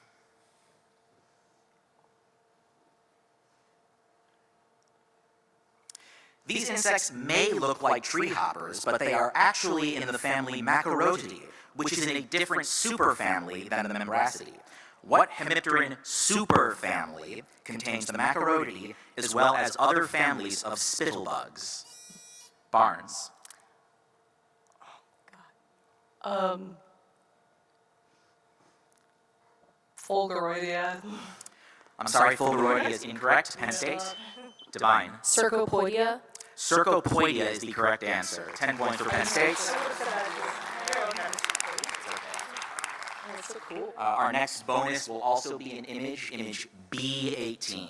These insects may look like tree hoppers, but they are actually in the family Macarotidae, which is in a different superfamily than the Membracidae. What hemipteran superfamily contains the Macarotidae as well as other families of spittlebugs? Barnes. Fulguroidea. I'm sorry, Fulguroidea is incorrect. Penn State. Divine. Cercopodia. Cercopodia is the correct answer. 10 points for Penn State. Our next bonus will also be an image B18.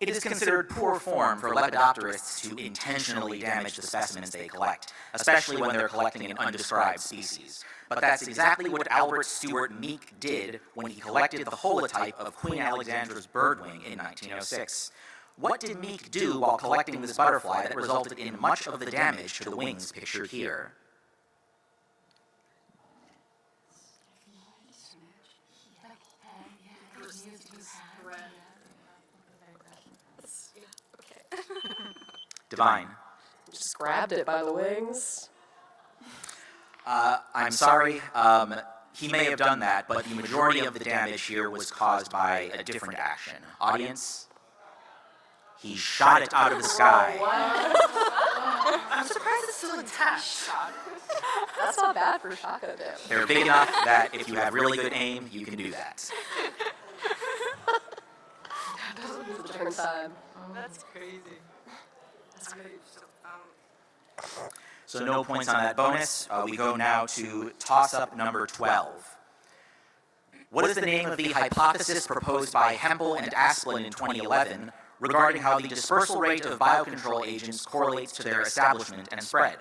It is considered poor form for lepidopterists to intentionally damage the specimens they collect, especially when they're collecting an undescribed species. But that's exactly what Albert Stuart Meek did when he collected the holotype of Queen Alexandra's birdwing in 1906. What did Meek do while collecting this butterfly that resulted in much of the damage to the wings pictured here? Divine. Just grabbed it by the wings. I'm sorry, he may have done that, but the majority of the damage here was caused by a different action. Audience? He shot it out of the sky. I'm surprised it's still intact. That's not bad for shotgun damage. They're big enough that if you have really good aim, you can do that. It's a different time. That's crazy. That's crazy. So no points on that bonus. We go now to toss-up number 12. What is the name of the hypothesis proposed by Hempel and Asplin in 2011 regarding how the dispersal rate of biocontrol agents correlates to their establishment and spread?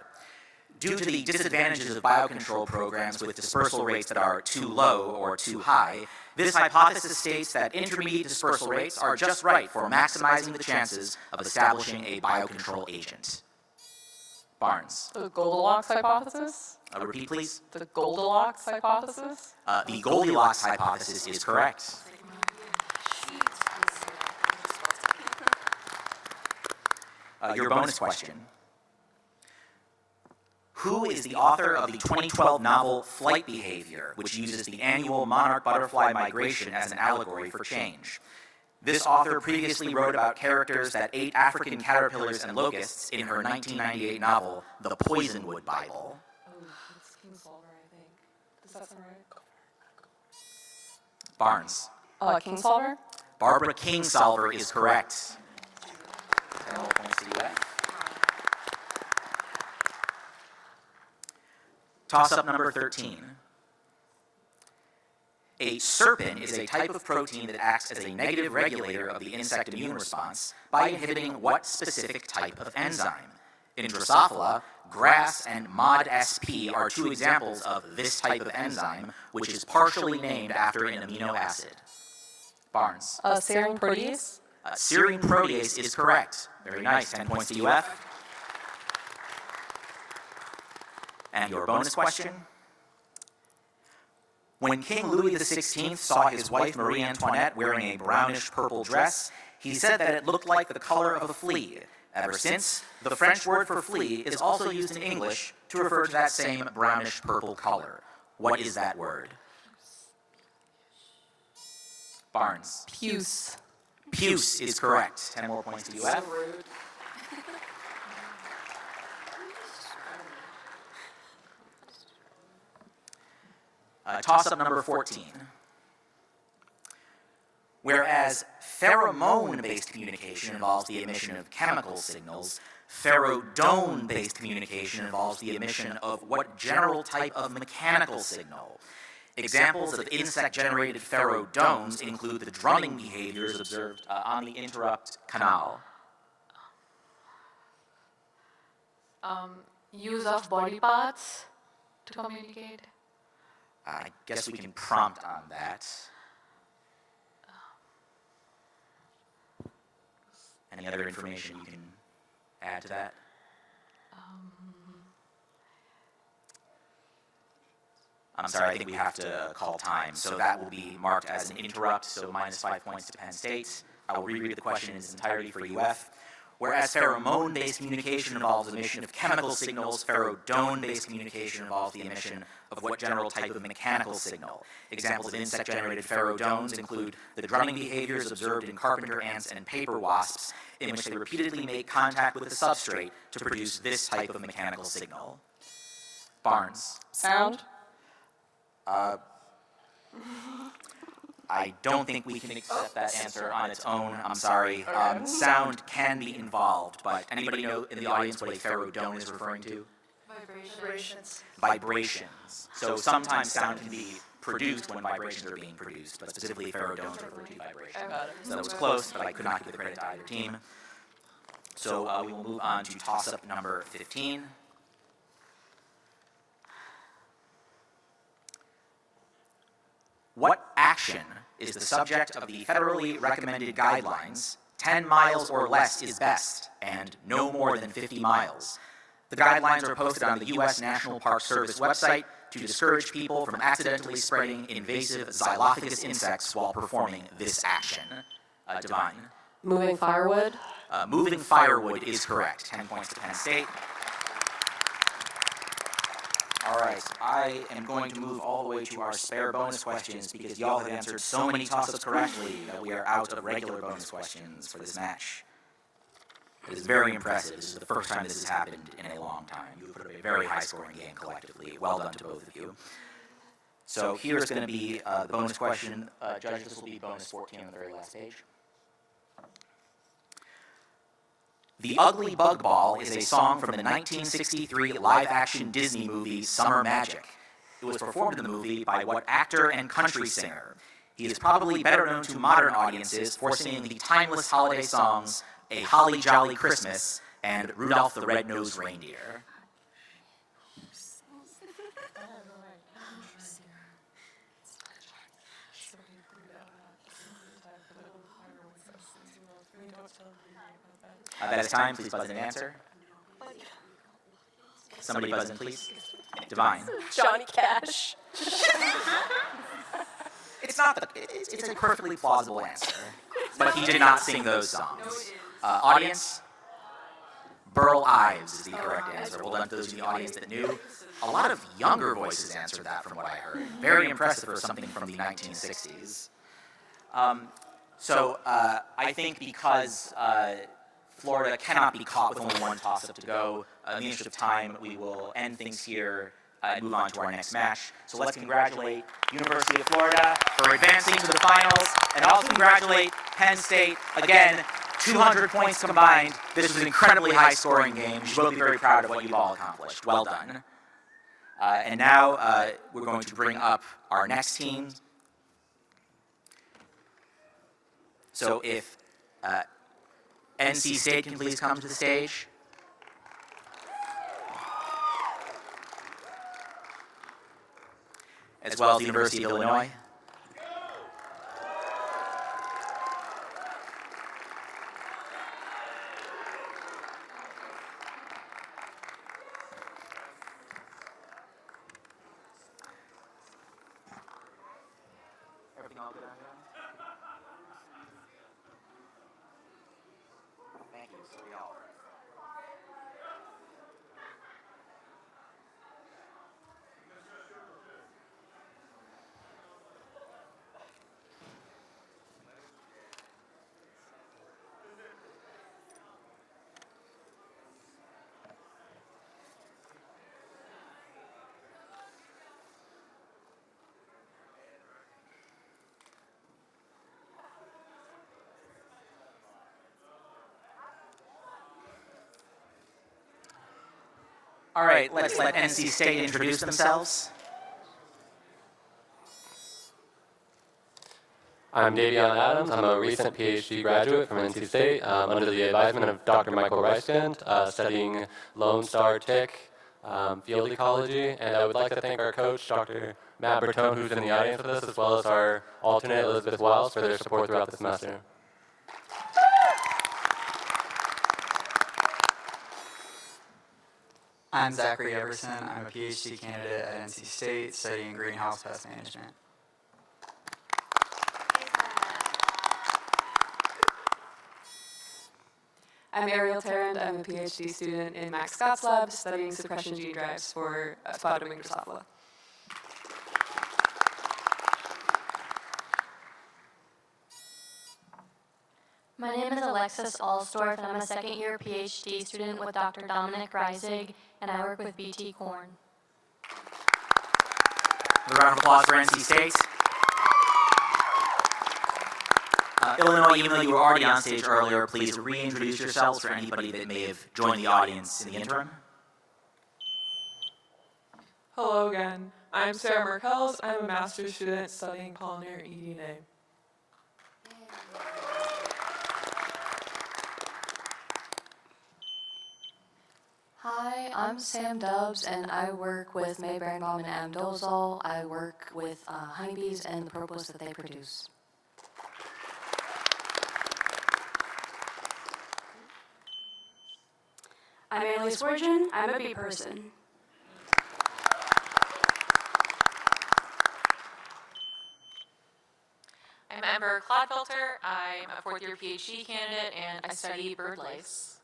Due to the disadvantages of biocontrol programs with dispersal rates that are too low or too high, this hypothesis states that intermediate dispersal rates are just right for maximizing the chances of establishing a biocontrol agent. Barnes. The Goldilocks hypothesis? Repeat, please. The Goldilocks hypothesis? The Goldilocks hypothesis is correct. Your bonus question. Who is the author of the 2012 novel Flight Behavior, which uses the annual monarch butterfly migration as an allegory for change? This author previously wrote about characters that ate African caterpillars and locusts in her 1998 novel, The Poisonwood Bible. Oh, it's Kingsolver, I think. Does that sound right? Barnes. Kingsolver? Barbara Kingsolver is correct. 10 more points to you. Toss-up number 13. A serpin is a type of protein that acts as a negative regulator of the insect immune response by inhibiting what specific type of enzyme? In Drosophila, GRAS and MOD-SP are two examples of this type of enzyme, which is partially named after an amino acid. Barnes. Serine protease? Serine protease is correct. Very nice. 10 points to UF. And your bonus question? When King Louis XVI saw his wife Marie Antoinette wearing a brownish-purple dress, he said that it looked like the color of a flea. Ever since, the French word for flea is also used in English to refer to that same brownish-purple color. What is that word? Barnes. Puce. Puce is correct. 10 more points to UF. Toss-up number 14. Whereas pheromone-based communication involves the emission of chemical signals, pherodone-based communication involves the emission of what general type of mechanical signal? Examples of insect-generated pherodones include the drumming behaviors observed on the interrupt canal. Use of body parts to communicate. I guess we can prompt on that. Any other information you can add to that? I'm sorry, I think we have to call time. So that will be marked as an interrupt, so -5 points to Penn State. I will reread the question in its entirety for UF. Whereas pheromone-based communication involves the emission of chemical signals, pherodone-based communication involves the emission of what general type of mechanical signal? Examples of insect-generated pherodones include the drumming behaviors observed in carpenter ants and paper wasps, in which they repeatedly make contact with the substrate to produce this type of mechanical signal. Barnes. Sound? I don't think we can accept that answer on its own. I'm sorry. Sound can be involved, but anybody know in the audience what a pherodone is referring to? Vibrations. Vibrations. So sometimes sound can be produced when vibrations are being produced, but specifically ferrodones refer to vibration. So that was close, but I could not give the credit to either team. So we will move on to toss-up number 15. What action is the subject of the federally recommended guidelines? 10 miles or less is best, and no more than 50 miles. The guidelines are posted on the U.S. National Park Service website to discourage people from accidentally spreading invasive xylophagus insects while performing this action. Divine. Moving firewood. Moving firewood is correct. 10 points to Penn State. All right, I am going to move all the way to our spare bonus questions because y'all have answered so many toss-ups correctly that we are out of regular bonus questions for this match. It is very impressive. This is the first time this has happened in a long time. You put up a very high-scoring game collectively. Well done to both of you. So here's going to be the bonus question. Judges, this will be bonus 14 on the very last page. The Ugly Bug Ball is a song from the 1963 live-action Disney movie Summer Magic. It was performed in the movie by what actor and country singer? He is probably better known to modern audiences for singing the timeless holiday songs A Holly Jolly Christmas and Rudolph the Red-Nosed Reindeer. That is time. Please buzz in and answer. Somebody buzz in, please. Divine. Johnny Cash. It's not. It's a perfectly plausible answer, but he did not sing those songs. Audience. Burl Ives is the correct answer. Well done to those in the audience that knew. A lot of younger voices answered that, from what I heard. Very impressive for something from the 1960s. So I think because Florida cannot be caught with only one toss-up to go, in the interest of time, we will end things here and move on to our next match. So let's congratulate University of Florida for advancing to the finals, and also congratulate Penn State. Again, 200 points combined. This was an incredibly high-scoring game. You should both be very proud of what you've all accomplished. Well done. And now we're going to bring up our next team. So if NC State can please come to the stage. As well as the University of Illinois. Everything all good on here? Thank you, so we all. All right, let's let NC State introduce themselves. I'm Davion Adams. I'm a recent PhD graduate from NC State under the advisement of Dr. Michael Reiskand, studying Lone Star tick field ecology. And I would like to thank our coach, Dr. Matt Bertone, who's in the audience with us, as well as our alternate, Elizabeth Wiles, for their support throughout the semester. I'm Zachary Everson. I'm a PhD candidate at NC State studying greenhouse pest management. I'm Ariel Tarrant. I'm a PhD student in Max Scott's lab studying suppression gene drives for spotted winged Drosophila. My name is Alexis Allsdorf, and I'm a second-year PhD student with Dr. Dominic Reisig, and I work with BT Corn. A round of applause for NC State. Illinois, even though you were already on stage earlier, please reintroduce yourselves for anybody that may have joined the audience in the interim. Hello again. I'm Sarah Merkels. I'm a master's student studying culinary eDNA. Hi, I'm Sam Dubbs, and I work with May Berenbaum and Adam Dolezal. I work with honeybees and the propolis that they produce. I'm Annalise Fortune. I'm a bee person. I'm Ember Clodfelter. I'm a fourth-year PhD candidate, and I study bird lice.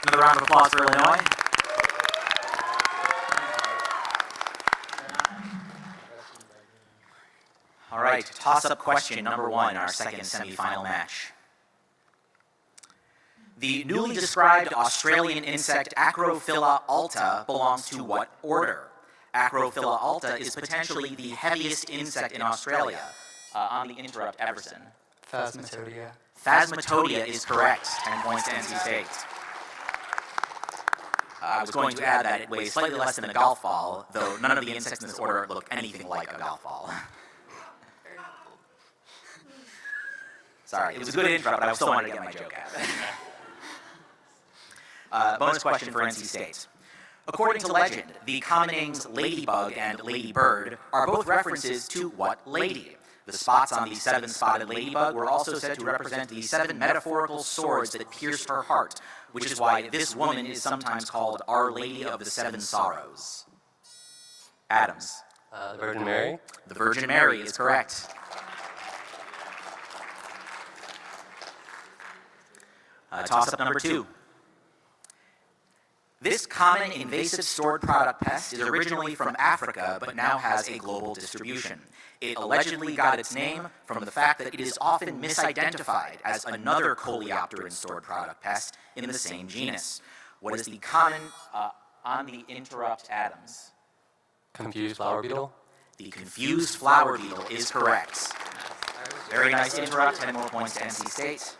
Another round of applause for Illinois. All right, toss-up question number 1 in our second semifinal match. The newly described Australian insect Acrophila alta belongs to what order? Acrophila alta is potentially the heaviest insect in Australia. On the interrupt, Everson. Phasmatodea. Phasmatodea is correct. 10 points to NC State. I was going to add that it weighs slightly less than a golf ball, though none of the insects in this order look anything like a golf ball. Sorry, it was a good interrupt, but I still wanted to get my joke out. Bonus question for NC State. According to legend, the common names ladybug and ladybird are both references to what lady? The spots on the 7-spotted ladybug were also said to represent the 7 metaphorical swords that pierced her heart, which is why this woman is sometimes called Our Lady of the 7 Sorrows. Adams. The Virgin Mary? The Virgin Mary is correct. Toss-up number 2. This common invasive stored product pest is originally from Africa, but now has a global distribution. It allegedly got its name from the fact that it is often misidentified as another coleopteran stored product pest in the same genus. What is the common, on the interrupt, Adams? Confused flower beetle? The confused flower beetle is correct. Very nice interrupt, 10 more points to NC State.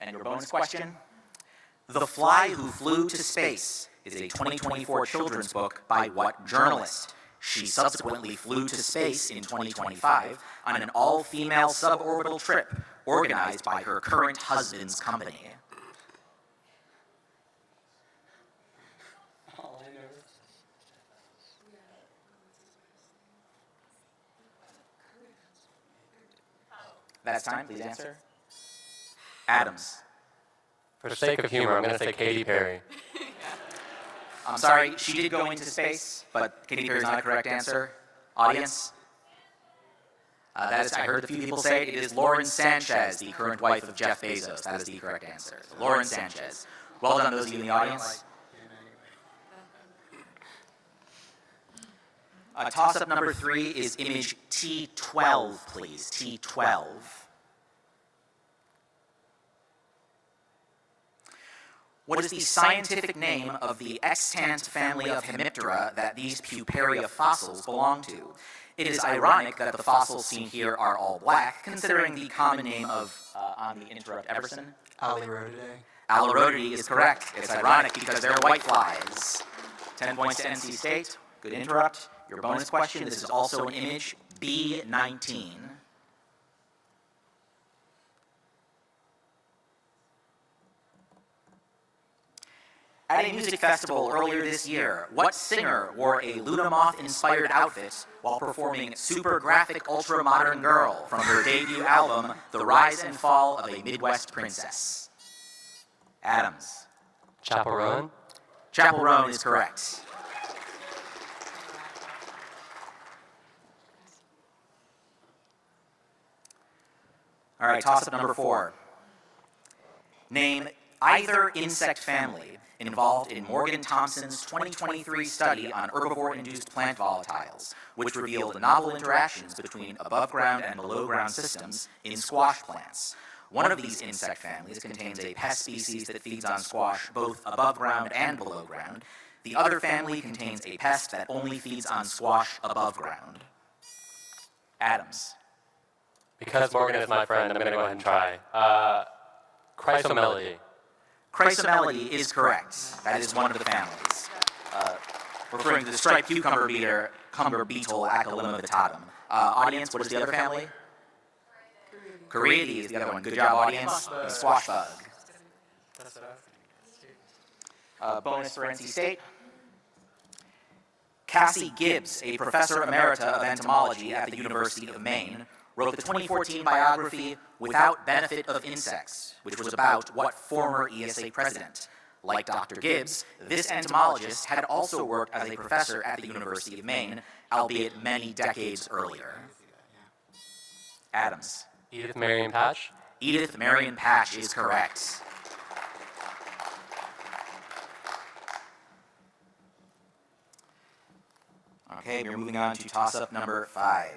And your bonus question? The Fly Who Flew to Space is a 2024 children's book by what journalist? She subsequently flew to space in 2025 on an all-female suborbital trip organized by her current husband's company. That's time, please answer. Adams. For the sake of humor, I'm going to say Katy Perry. I'm sorry, she did go into space, but Katy Perry is not a correct answer. Audience? That is, I heard a few people say it is Lauren Sanchez, the current wife of Jeff Bezos. That is the correct answer. Lauren Sanchez. Well done, those of you in the audience. Toss-up number 3 is image T12, please. T12. What is the scientific name of the extant family of Hemiptera that these Puparia fossils belong to? It is ironic that the fossils seen here are all black, considering the common name of, on the interrupt, Everson? Alirodidae. Alirodidae is correct. It's ironic because they're white flies. 10 points to NC State. Good interrupt. Your bonus question, this is also an image, B19. At a music festival earlier this year, what singer wore a Luna Moth-inspired outfit while performing Super Graphic Ultra Modern Girl from her debut album, The Rise and Fall of a Midwest Princess? Adams. Chapel Roan? Chapel Roan is correct. All right, toss-up number 4. Name either insect family involved in Morgan Thompson's 2023 study on herbivore-induced plant volatiles, which revealed novel interactions between above-ground and below-ground systems in squash plants. One of these insect families contains a pest species that feeds on squash both above ground and below ground. The other family contains a pest that only feeds on squash above ground. Adams. Because Morgan is my friend, I'm going to go ahead and try. Chrysomelody. Chrysomelody is correct. That is one of the families. referring to the striped cucumber beetle Acalyma vittatum. Audience, what is the other family? Carides is the other one. Good job, audience. Squash bug. Bonus for NC State. Cassie Gibbs, a professor emerita of entomology at the University of Maine, wrote the 2014 biography Without Benefit of Insects, which was about what former ESA president. Like Dr. Gibbs, this entomologist had also worked as a professor at the University of Maine, albeit many decades earlier. Adams. Edith Marion Patch. Edith Marion Patch is correct. Okay, we're moving on to toss-up number 5.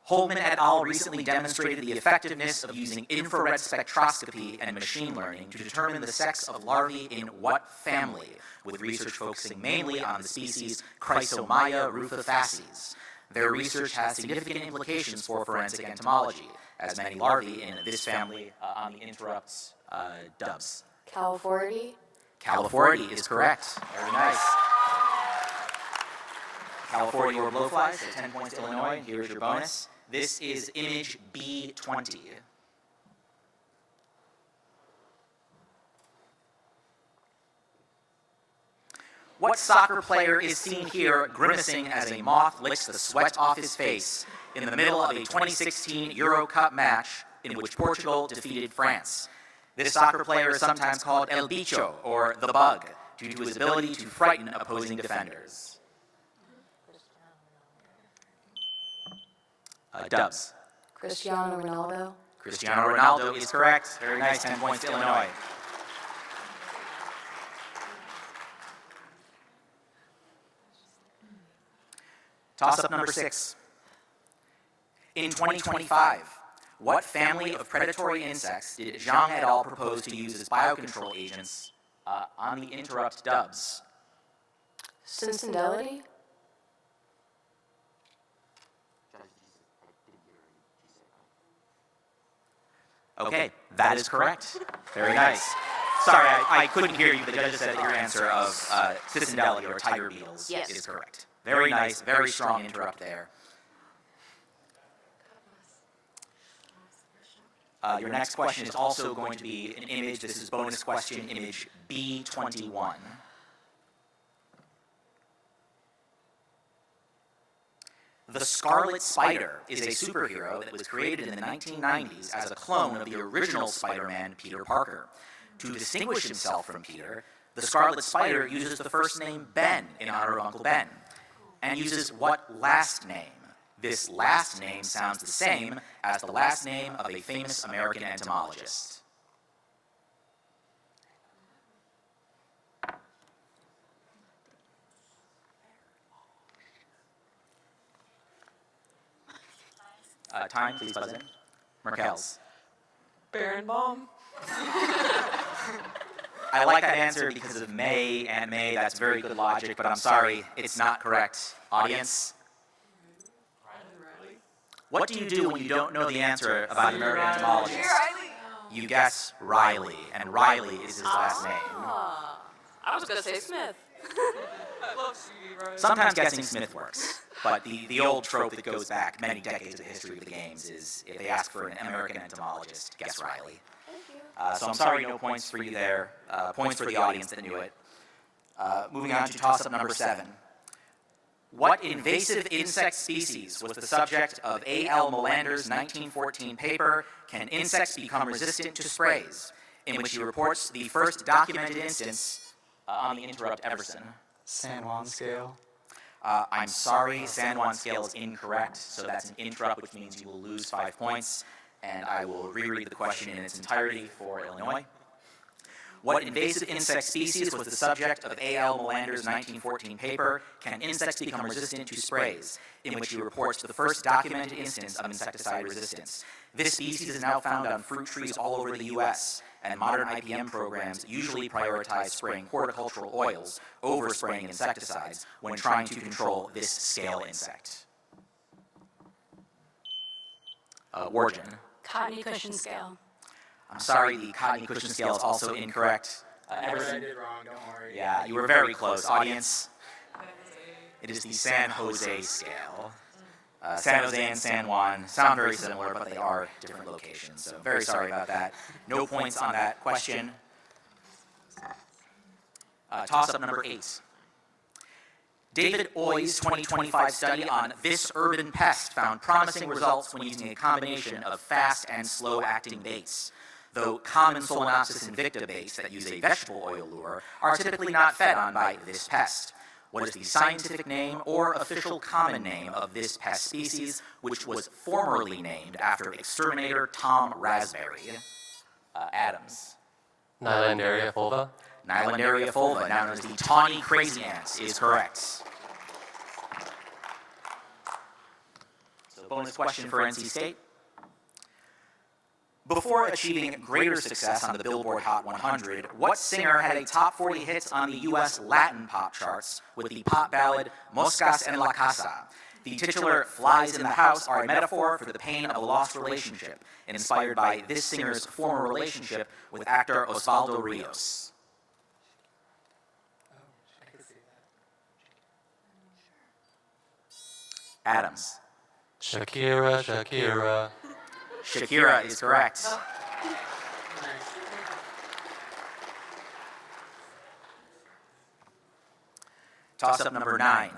Holman et al. Recently demonstrated the effectiveness of using infrared spectroscopy and machine learning to determine the sex of larvae in what family, with research focusing mainly on the species Chrysomya rufifasces. Their research has significant implications for forensic entomology, as many larvae in this family on the interrupts dubs. Calaforidae. Calaforidae is correct. Very nice. Calaforidae or blowflies, so 10 points to Illinois. Here's your bonus. This is image B20. What soccer player is seen here grimacing as a moth licks the sweat off his face in the middle of a 2016 Euro Cup match in which Portugal defeated France? This soccer player is sometimes called El Bicho, or the Bug, due to his ability to frighten opposing defenders. Dubs. Cristiano Ronaldo. Cristiano Ronaldo is correct. Very nice, 10 points to Illinois. Toss-up number 6. In 2025, what family of predatory insects did Zhang et al. Propose to use as biocontrol agents on the interrupt dubs? Cincinnati. Okay, that is correct. Very nice. Sorry, I couldn't hear you. The judge said that your answer of Cicindelli or tiger beetles is correct. Very nice, very strong interrupt there. Your next question is also going to be an image. This is bonus question, image B21. The Scarlet Spider is a superhero that was created in the 1990s as a clone of the original Spider-Man, Peter Parker. To distinguish himself from Peter, the Scarlet Spider uses the first name Ben in honor of Uncle Ben, and uses what last name? This last name sounds the same as the last name of a famous American entomologist. Time, please buzz in. Merkels. Barenbaum. I like that answer because of May and May. That's very good logic, but I'm sorry, it's not correct. Audience? What do you do when you don't know the answer about an American entomologist? You guess Riley, and Riley is his last name. I was going to say Smith. Sometimes guessing Smith works, but the old trope that goes back many decades of the history of the games is if they ask for an American entomologist, guess Riley. So I'm sorry, no points for you there. Points for the audience that knew it. Moving on to toss-up number 7. What invasive insect species was the subject of A.L. Molander's 1914 paper, Can Insects Become Resistant to Sprays?, in which he reports the first documented instance on the interrupt Everson. San Juan scale. I'm sorry, San Juan scale is incorrect, so that's an interrupt, which means you will lose 5 points, and I will reread the question in its entirety for Illinois. What invasive insect species was the subject of A.L. Molander's 1914 paper, Can Insects Become Resistant to Sprays?, in which he reports the first documented instance of insecticide resistance. This species is now found on fruit trees all over the U.S., and modern IPM programs usually prioritize spraying horticultural oils over spraying insecticides when trying to control this scale insect. Wargen. Cottony cushion scale. I'm sorry, the cottony cushion scale is also incorrect. I did wrong, don't worry. Yeah, you were very close, audience. It is the San Jose scale. San Jose and San Juan sound very similar, but they are different locations, so very sorry about that. No points on that question. Toss-up number 8. David Oy's 2025 study on this urban pest found promising results when using a combination of fast and slow-acting baits. Though common Solenopsis invicta baits that use a vegetable oil lure are typically not fed on by this pest. What is the scientific name or official common name of this pest species, which was formerly named after exterminator Tom Raspberry? Adams. Nylandaria fulva. Nylandaria fulva, now known as the tawny crazy ant, is correct. So bonus question for NC State. Before achieving greater success on the Billboard Hot 100, what singer had a top 40 hit on the U.S. Latin pop charts with the pop ballad Moscas en la Casa? The titular flies in the house are a metaphor for the pain of a lost relationship, inspired by this singer's former relationship with actor Osvaldo Rios. Adams. Shakira, Shakira. Shakira is correct. Toss-up number 9.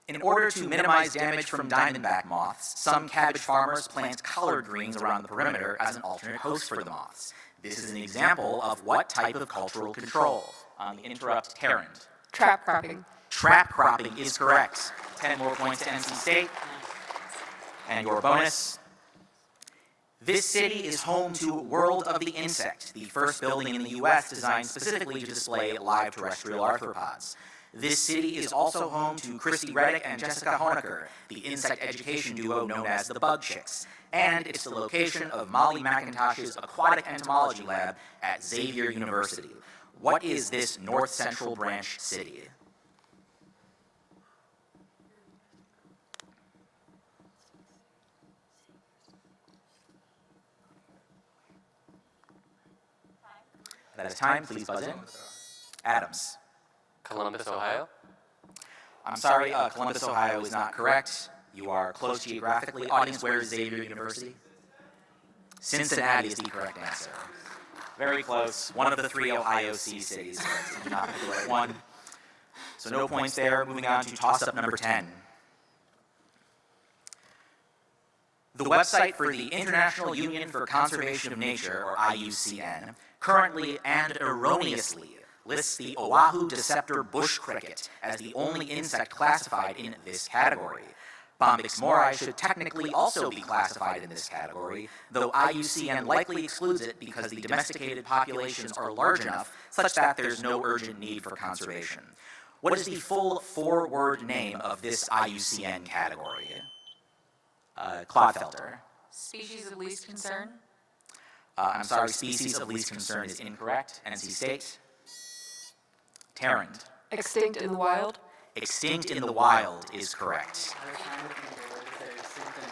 In order to minimize damage from diamondback moths, some cabbage farmers plant collard greens around the perimeter as an alternate host for the moths. This is an example of what type of cultural control? On the interrupt, Tarrant. Trap cropping. Trap cropping is correct. 10 more points to NC State. And your bonus. This city is home to World of the Insect, the first building in the U.S. designed specifically to display live terrestrial arthropods. This city is also home to Christy Reddick and Jessica Honecker, the insect education duo known as the Bug Chicks. And it's the location of Molly McIntosh's aquatic entomology lab at Xavier University. What is this North Central Branch city? That is time. Please buzz in. Adams. Columbus, Ohio. I'm sorry, Columbus, Ohio is not correct. You are close geographically. Audience, where is Xavier University? Cincinnati is the correct answer. Very close. One of the 3 Ohio C cities, but not the right one. So no points there. Moving on to toss-up number 10. The website for the International Union for Conservation of Nature, or IUCN, currently and erroneously lists the Oahu deceptor bush cricket as the only insect classified in this category. Bombyx mori should technically also be classified in this category, though IUCN likely excludes it because the domesticated populations are large enough such that there's no urgent need for conservation. What is the full 4-word name of this IUCN category? Clodfelter. Species of least concern. I'm sorry, species of least concern is incorrect. NC State. Tarrant. Extinct in the wild. Extinct in the wild is correct.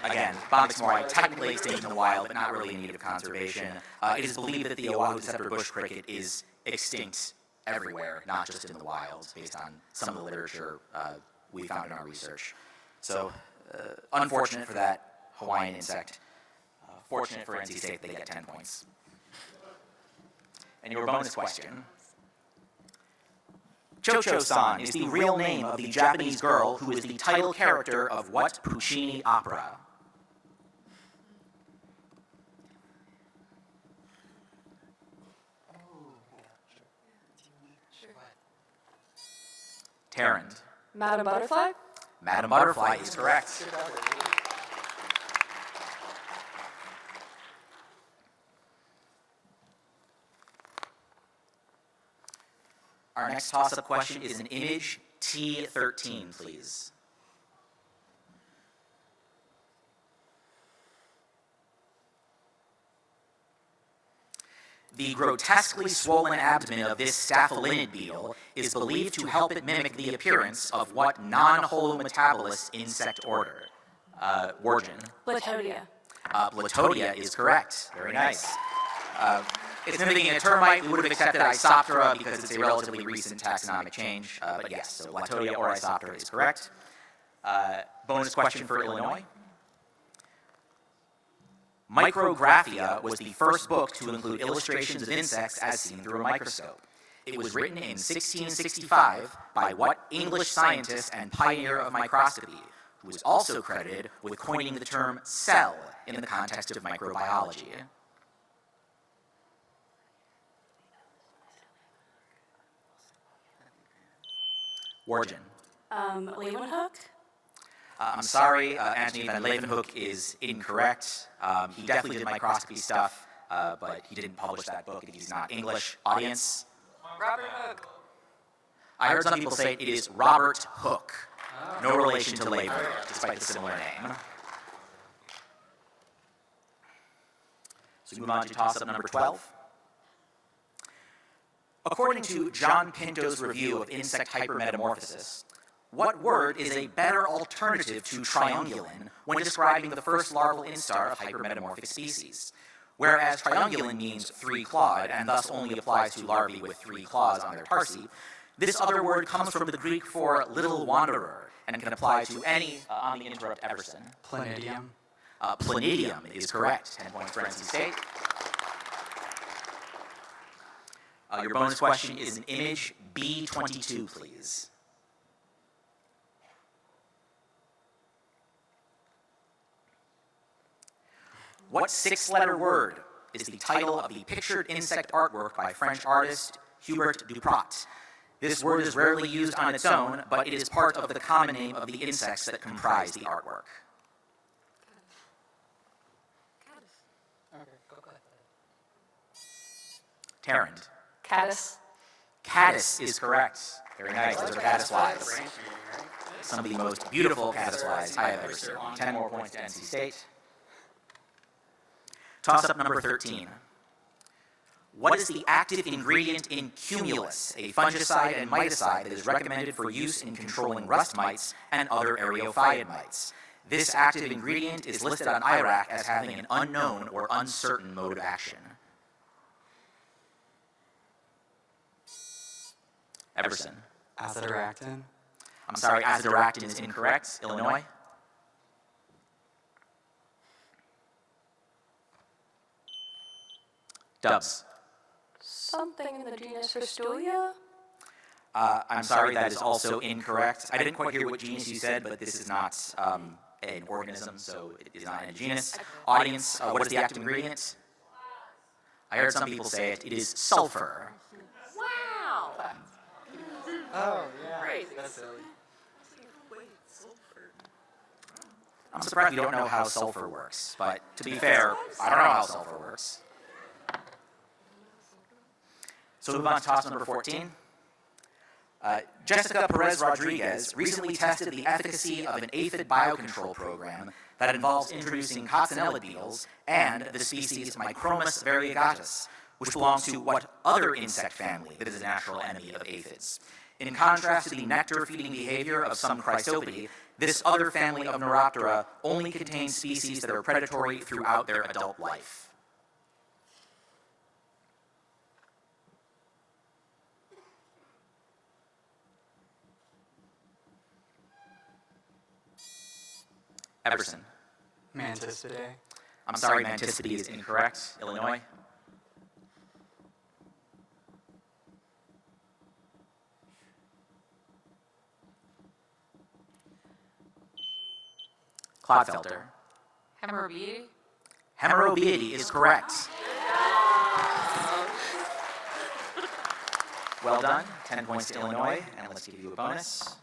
Again, Bombyx mori technically extinct in the wild, but not really in need of conservation. It is believed that the Oahu deceptor bush cricket is extinct everywhere, not just in the wild, based on some of the literature we found in our research. So, unfortunate for that Hawaiian insect. Fortunate for NC State, they get 10 points. And your bonus question. Cho-Cho-san is the real name of the Japanese girl who is the title character of what Puccini opera? Tarrant. Madam Butterfly. Madam Butterfly is correct. Our next toss-up question is an image T13, please. The grotesquely swollen abdomen of this staphylinid beetle is believed to help it mimic the appearance of what non-holometabolous insect order? Wargen. Blatodia. Blatodia is correct. Very nice. It's mimicking a termite. We would have accepted Isoptera because it's a relatively recent taxonomic change. But yes, so Latodia or Isoptera is correct. Bonus question for Illinois. Micrographia was the first book to include illustrations of insects as seen through a microscope. It was written in 1665 by what English scientist and pioneer of microscopy, who is also credited with coining the term cell in the context of microbiology? Wargen. Leeuwenhoek? I'm sorry, Anthony van Leeuwenhoek is incorrect. He definitely did microscopy stuff, but he didn't publish that book, and he's not English. Audience? Robert Hooke. I heard some people say it is Robert Hooke. No relation to Leeuwenhoek, despite the similar name. So we move on to toss-up number 12. According to John Pinto's review of insect hypermetamorphosis, what word is a better alternative to triungulin when describing the first larval instar of hypermetamorphic species? Whereas triungulin means three-clawed and thus only applies to larvae with three claws on their tarsi, this other word comes from the Greek for little wanderer and can apply to any, on the interrupt Everson. Planidium. Planidium is correct. 10 points for NC State. Your bonus question is an image B22, please. What six-letter word is the title of the pictured insect artwork by French artist Hubert Duprat? This word is rarely used on its own, but it is part of the common name of the insects that comprise the artwork. Tarrant. Caddis. Caddis is correct. Very nice. Those are caddisflies. Some of the most beautiful caddisflies I have ever seen. 10 more points to NC State. Toss-up number 13. What is the active ingredient in cumulus, a fungicide and miticide that is recommended for use in controlling rust mites and other areophyid mites? This active ingredient is listed on IRAC as having an unknown or uncertain mode of action. Everson. Azadirachtin. I'm sorry, azadirachtin is incorrect. Illinois. Dubs. Something in the genus Rostulia? I'm sorry, that is also incorrect. I didn't quite hear what genus you said, but this is not an organism, so it is not in a genus. Audience, what is the active ingredient? I heard some people say it. It is sulfur. Wow! Oh, yeah. Crazy. That's silly. I'm surprised you don't know how sulfur works, but to be fair, I don't know how sulfur works. So move on to toss number 14. Jessica Perez Rodriguez recently tested the efficacy of an aphid biocontrol program that involves introducing coccinella beetles and the species Micromus variegatus, which belongs to what other insect family that is a natural enemy of aphids? In contrast to the nectar-feeding behavior of some Chrysopody, this other family of Neuroptera only contains species that are predatory throughout their adult life. Everson. Mantistidae. I'm sorry, Mantistidae is incorrect. Illinois. Clodfelter. Hemorrhoidae. Hemorrhoidae is correct. Well done. 10 points to Illinois, and let's give you a bonus.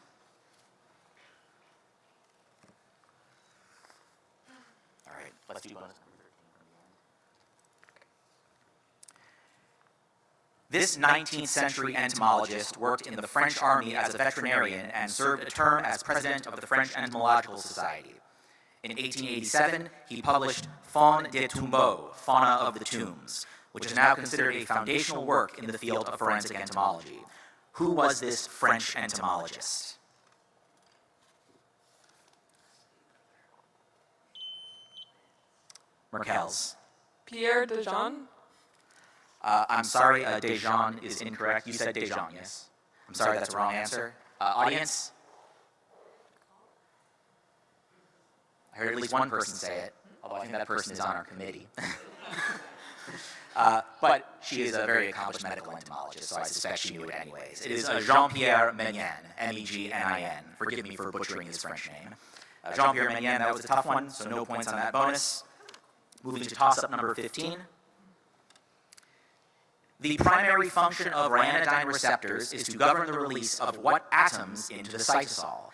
All right, let's do bonus. This 19th century entomologist worked in the French army as a veterinarian and served a term as president of the French Entomological Society. In 1887, he published Faune des Tombeaux, Fauna of the Tombs, which is now considered a foundational work in the field of forensic entomology. Who was this French entomologist? Merkels. Pierre de Jean. I'm sorry, Dejan is incorrect. You said Dejan, yes? I'm sorry, that's a wrong answer. Audience? I heard at least one person say it, although I think that person is on our committee. But she is a very accomplished medical entomologist, so I suspect she knew it anyways. It is Jean-Pierre Megnin, M-E-G-N-I-N. Forgive me for butchering his French name. Jean-Pierre Megnin, that was a tough one, so no points on that bonus. Moving to toss-up number 15. The primary function of ryanodine receptors is to govern the release of what atoms into the cytosol.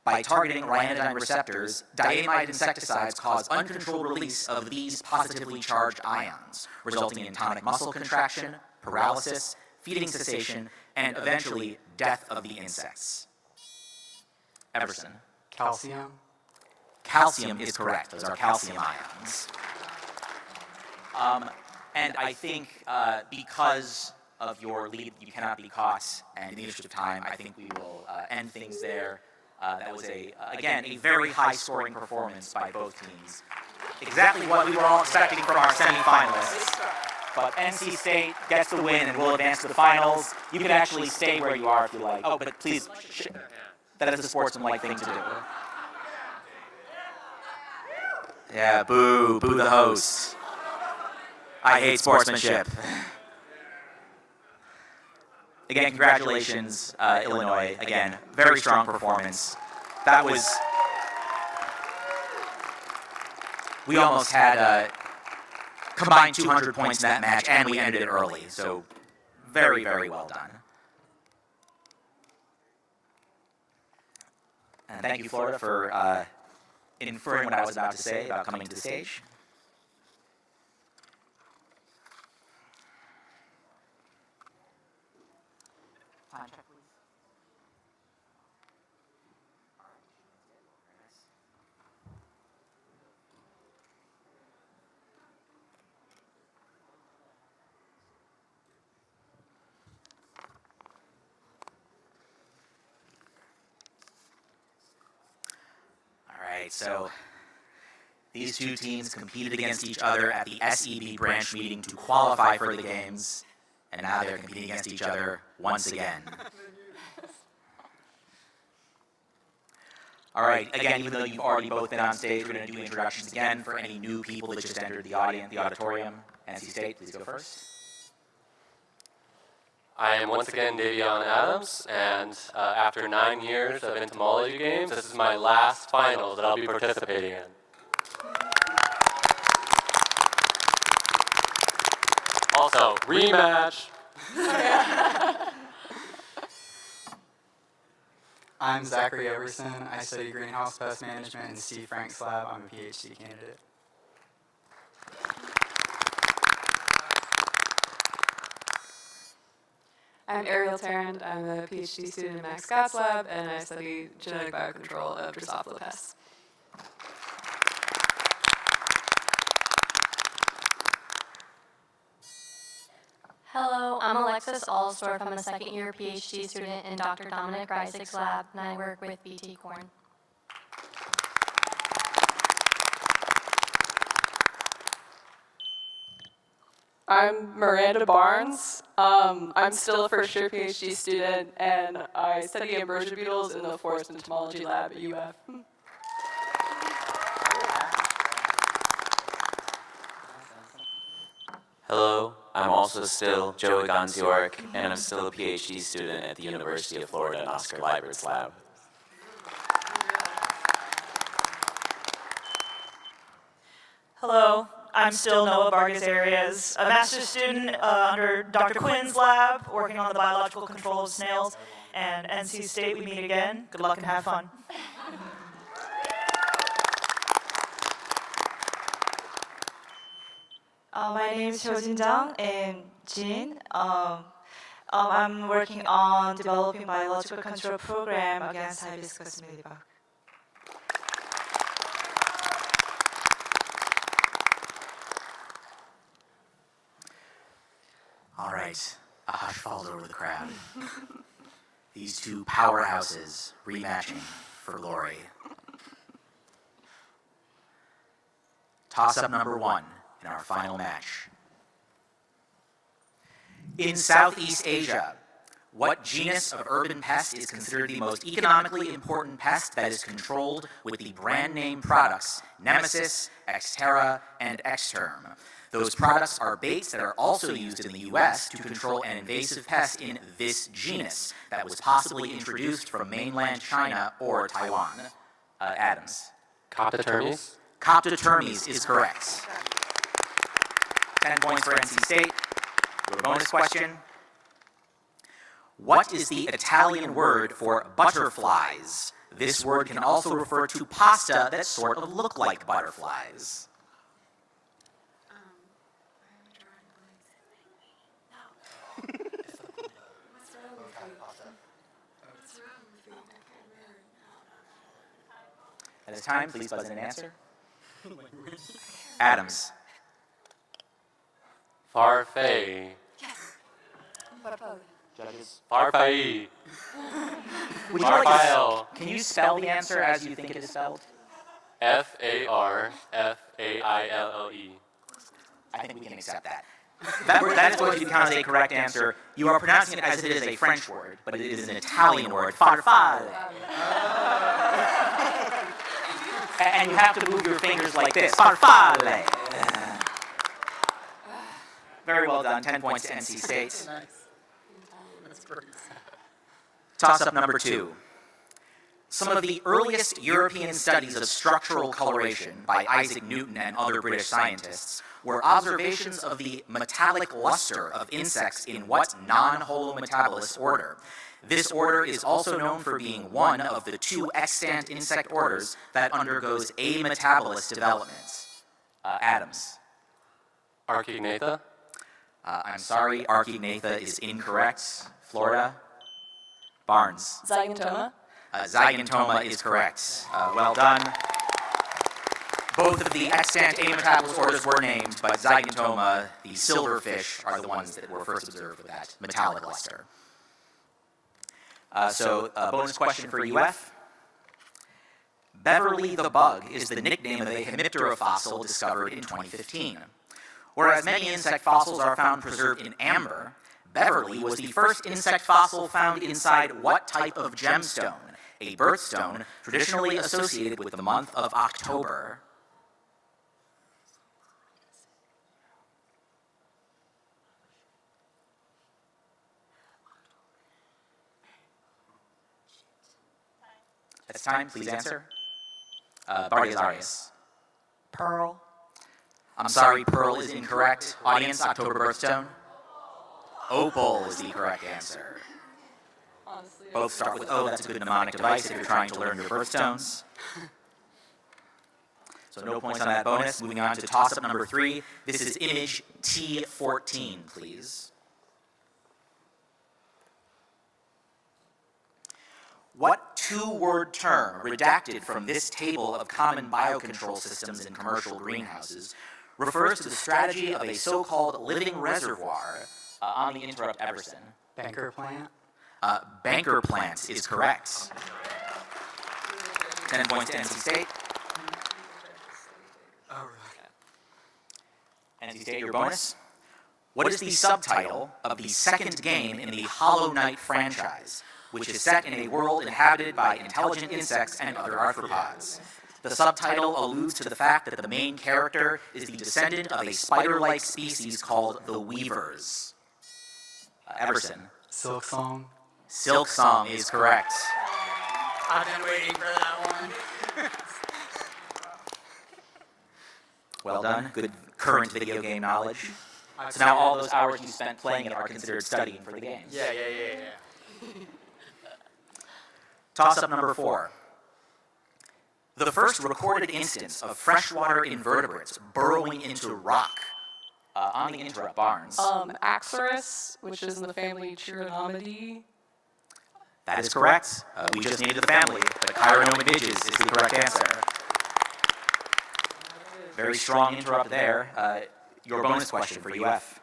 By targeting ryanodine receptors, diamide insecticides cause uncontrolled release of these positively charged ions, resulting in tonic muscle contraction, paralysis, feeding cessation, and eventually death of the insects. Everson. Calcium. Calcium is correct. Those are calcium ions. And I think because of your lead, you cannot be caught, and in the interest of time, I think we will end things there. That was, again, a very high-scoring performance by both teams. Exactly what we were all expecting from our semifinalists. But NC State gets the win and will advance to the finals. You can actually stay where you are if you like. Oh, but please, that is a sportsmanlike thing to do. Yeah, boo the host. I hate sportsmanship. Again, congratulations, Illinois. Again, very strong performance. That was, we almost had combined 200 points in that match, and we ended it early. So very, very well done. And thank you, Florida, for inferring what I was about to say about coming to the stage. Time check, please. All right, so these two teams competed against each other at the SEB branch meeting to qualify for the games, and now they're competing against each other once again. All right, again, even though you've already both been on stage, we're going to do introductions again for any new people that just entered the auditorium. NC State, please go first. I am once again Davion Adams, and after 9 years of entomology games, this is my last final that I'll be participating in. Also, rematch. I'm Zachary Everson. I study greenhouse pest management in Steve Frank's lab. I'm a PhD candidate. I'm Ariel Tarrant. I'm a PhD student in Max Scott's lab, and I study genetic biocontrol of Drosophila pests. Hello, I'm Alexis Allsdorf. I'm a second-year PhD student in Dr. Dominic Reisig's lab, and I work with BT Corn. I'm Miranda Barnes. I'm still a first-year PhD student, and I study ambrosia beetles in the forest entomology lab at UF. Hello, I'm also still Joey Gonziorek, and I'm still a PhD student at the University of Florida in Oscar Leibert's lab. Hello, I'm still Noah Vargas Arias, a master's student under Dr. Quinn's lab, working on the biological control of snails. And NC State, we meet again. Good luck and have fun. My name is Hyojin Jang and Jin. I'm working on developing biological control program against hibiscus mealybug. All right, a hush falls over the crowd. These two powerhouses rematching for glory. Toss-up number 1 in our final match. In Southeast Asia, what genus of urban pest is considered the most economically important pest that is controlled with the brand name products Nemesis, Xterra, and Xterm? Those products are baits that are also used in the US to control an invasive pest in this genus that was possibly introduced from mainland China or Taiwan. Adams. Coptotermes? Coptotermes is correct. 10 points for NC State. Your bonus question. What is the Italian word for butterflies? This word can also refer to pasta that sort of look like butterflies. At this time, please buzz in and answer. Adams. Farfay. Judges. Farfalle. Would you like to, can you spell the answer as you think it is spelled? Farfaille. I think we can accept that. That is going to count as a correct answer. You are pronouncing it as if it is a French word, but it is an Italian word. Farfalle. And you have to move your fingers like this. Farfalle. Very well done. 10 points to NC State. Toss-up number 2. Some of the earliest European studies of structural coloration by Isaac Newton and other British scientists were observations of the metallic luster of insects in what non-holometabolous order? This order is also known for being one of the 2 extant insect orders that undergoes ametabolous development. Adams. Archaegnatha? I'm sorry, Archaegnatha is incorrect. Florida. Barnes. Zygentoma? Zygentoma is correct. Well done. Both of the extant ametabolous orders were named, but Zygentoma, the silverfish, are the ones that were first observed with that metallic luster. So, bonus question for UF. Beverly the bug is the nickname of a hemiptera fossil discovered in 2015. Whereas many insect fossils are found preserved in amber, Beverly was the first insect fossil found inside what type of gemstone? A birthstone traditionally associated with the month of October. It's time, please answer. Bardiazarius. Pearl. I'm sorry, Pearl is incorrect. Audience, October birthstone. Opal is the correct answer. Both start with O. That's a good mnemonic device if you're trying to learn your birthstones. So no points on that bonus. Moving on to toss-up number 3. This is image T14, please. What 2-word term, redacted from this table of common biocontrol systems in commercial greenhouses, refers to the strategy of a so-called living reservoir on the interrupt Everson? Banker plant? Banker plant is correct. 10 points to NC State. NC State, your bonus. What is the subtitle of the second game in the Hollow Knight franchise, which is set in a world inhabited by intelligent insects and other arthropods? The subtitle alludes to the fact that the main character is the descendant of a spider-like species called the Weavers. Everson. Silk Song? Silk Song is correct. I've been waiting for that one. Well done. Good current video game knowledge. So now all those hours you spent playing it are considered studying for the games. Yeah. Toss-up number 4. The first recorded instance of freshwater invertebrates burrowing into rock. On the interrupt, Barnes. Axorus, which is in the family Chironomidae. That is correct. We just named the family, but Chironomidae is the correct answer. Very strong interrupt there. Your bonus question for UF.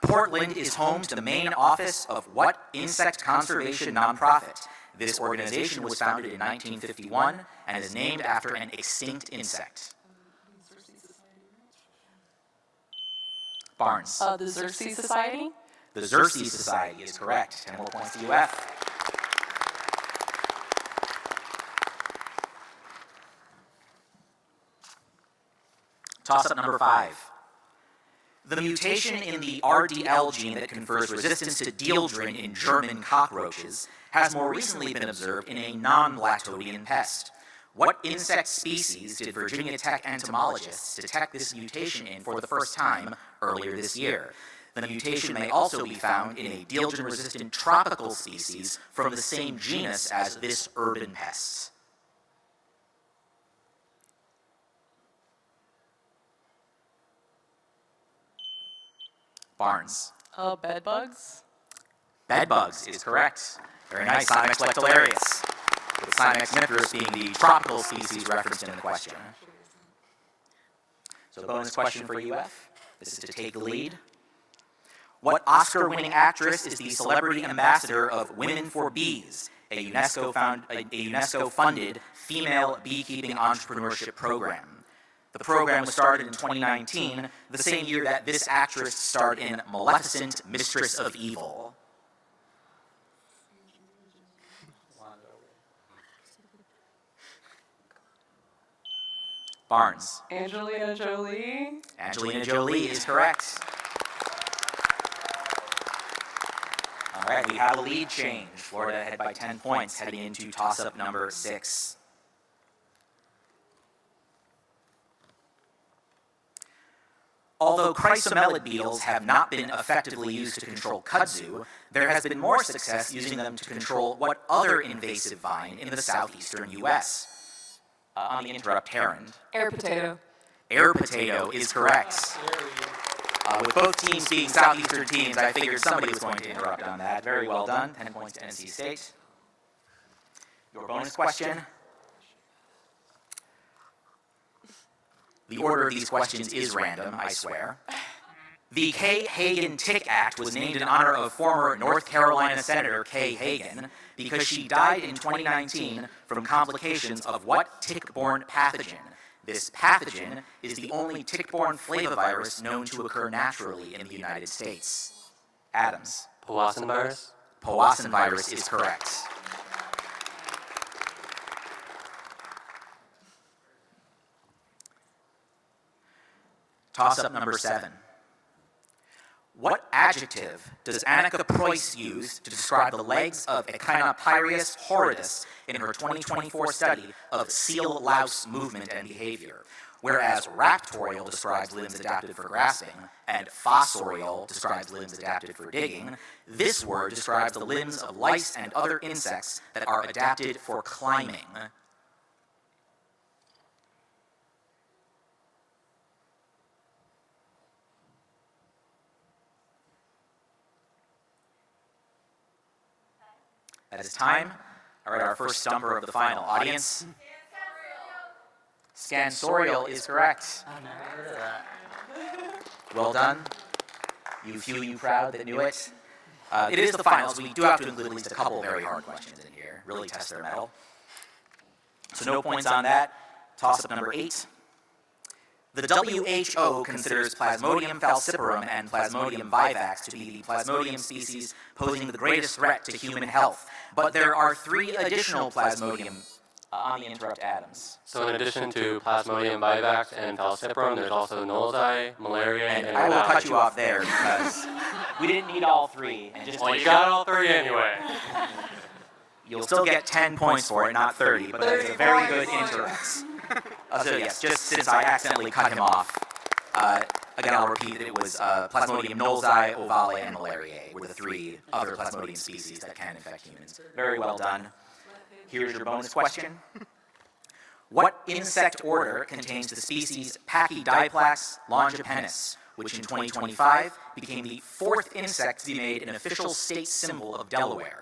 Portland is home to the main office of what insect conservation nonprofit? This organization was founded in 1951 and is named after an extinct insect. Barnes. The Xerces Society? The Xerces Society is correct. 10 more points to UF. Toss-up number 5. The mutation in the RDL gene that confers resistance to dieldrin in German cockroaches has more recently been observed in a non-Lactodian pest. What insect species did Virginia Tech entomologists detect this mutation in for the first time earlier this year? The mutation may also be found in a dieldrin-resistant tropical species from the same genus as this urban pest. Barnes. Bed bugs? Bedbugs is correct. Very nice. Simex lectularius, with Simex nifrus being the tropical species referenced in the question. So bonus question for UF. This is to take the lead. What Oscar-winning actress is the celebrity ambassador of Women for Bees, a UNESCO-funded female beekeeping entrepreneurship program? The program was started in 2019, the same year that this actress starred in Maleficent, Mistress of Evil. Barnes. Angelina Jolie? Angelina Jolie is correct. All right, we have a lead change. Florida ahead by 10 points heading into toss-up number 6. Although chrysomelid beetles have not been effectively used to control kudzu, there has been more success using them to control what other invasive vine in the southeastern U.S.? On the interrupt, Herond. Air potato. Air potato is correct. With both teams being southeastern teams, I figured somebody was going to interrupt on that. Very well done. 10 points to NC State. Your bonus question. The order of these questions is random, I swear. The Kay Hagan Tick Act was named in honor of former North Carolina Senator Kay Hagan because she died in 2019 from complications of what tick-borne pathogen? This pathogen is the only tick-borne flavivirus known to occur naturally in the United States. Adams. Powassan virus? Powassan virus is correct. Toss-up number 7. What adjective does Annika Preuss use to describe the legs of Echinopyreus horridus in her 2024 study of seal louse movement and behavior? Whereas raptorial describes limbs adapted for grasping and fossorial describes limbs adapted for digging, this word describes the limbs of lice and other insects that are adapted for climbing. That is time. All right, our first stumper of the final. Audience? Scansorial is correct. I've never heard of that. Well done. You few you proud that knew it. It is the finals. We do have to include at least a couple very hard questions in here. Really test their mettle. So no points on that. Toss-up number 8. The WHO considers Plasmodium falciparum and Plasmodium vivax to be the Plasmodium species posing the greatest threat to human health. But there are 3 additional Plasmodium on the interrupt, Adams. So in addition to Plasmodium vivax and falciparum, there's also Knowlesi, malaria, and I will cut you off there because we didn't need all 3. And just well, you got all 3 anyway. You'll still get 10 points for it, not 30, but that is a very good interrupt. So yes, just since I accidentally cut him off, again I'll repeat that it was Plasmodium knowlesi, ovale, and malariae were the 3 other Plasmodium species that can infect humans. Very well done. Here's your bonus question. What insect order contains the species Pachydiplax longipennis, which in 2025 became the 4th insect to be made an official state symbol of Delaware?